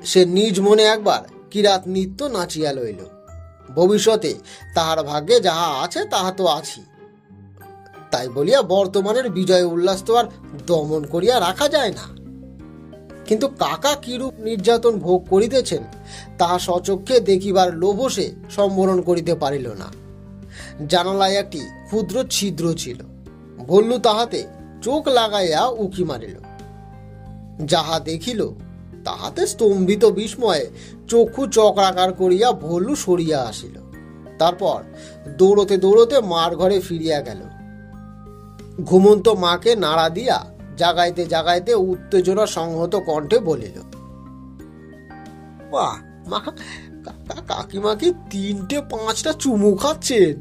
সে নিজ মনে একবার কিরাত নৃত্য নাচিয়া লইল। ভবিষ্যতে তাহার ভাগ্যে যাহা আছে তাহা তো আছি, তাই বলিয়া বর্তমানের বিজয় উল্লাস তো আর দমন করিয়া রাখা যায় না। কিন্তু কাকা কিরূপ নির্যাতন ভোগ করিতেছেন তাহা স্বচক্ষে দেখিবার লোভ সে সম্বরণ করিতে পারিল না। জানালায় একটি ক্ষুদ্র ছিদ্র ছিল। ভল্লু তাহাতে চোখ লাগাইয়া উকি মারিল। যাহা দেখিল তাহাতে স্তম্ভিত বিস্ময়ে চক্ষু চক্রাকার করিয়া ভল্লু সরিয়া আসিল। তারপর দৌড়তে দৌড়তে মার ঘরে ফিরিয়া গেল। ঘুমন্ত মাকে নাড়া দিয়া জাগাইতে জাগাইতে উত্তেজনা সংহত কণ্ঠে বলিল, বাহ মা, কাকা কাকিমাকে 3টে 5টা চুমু খাচ্ছেন।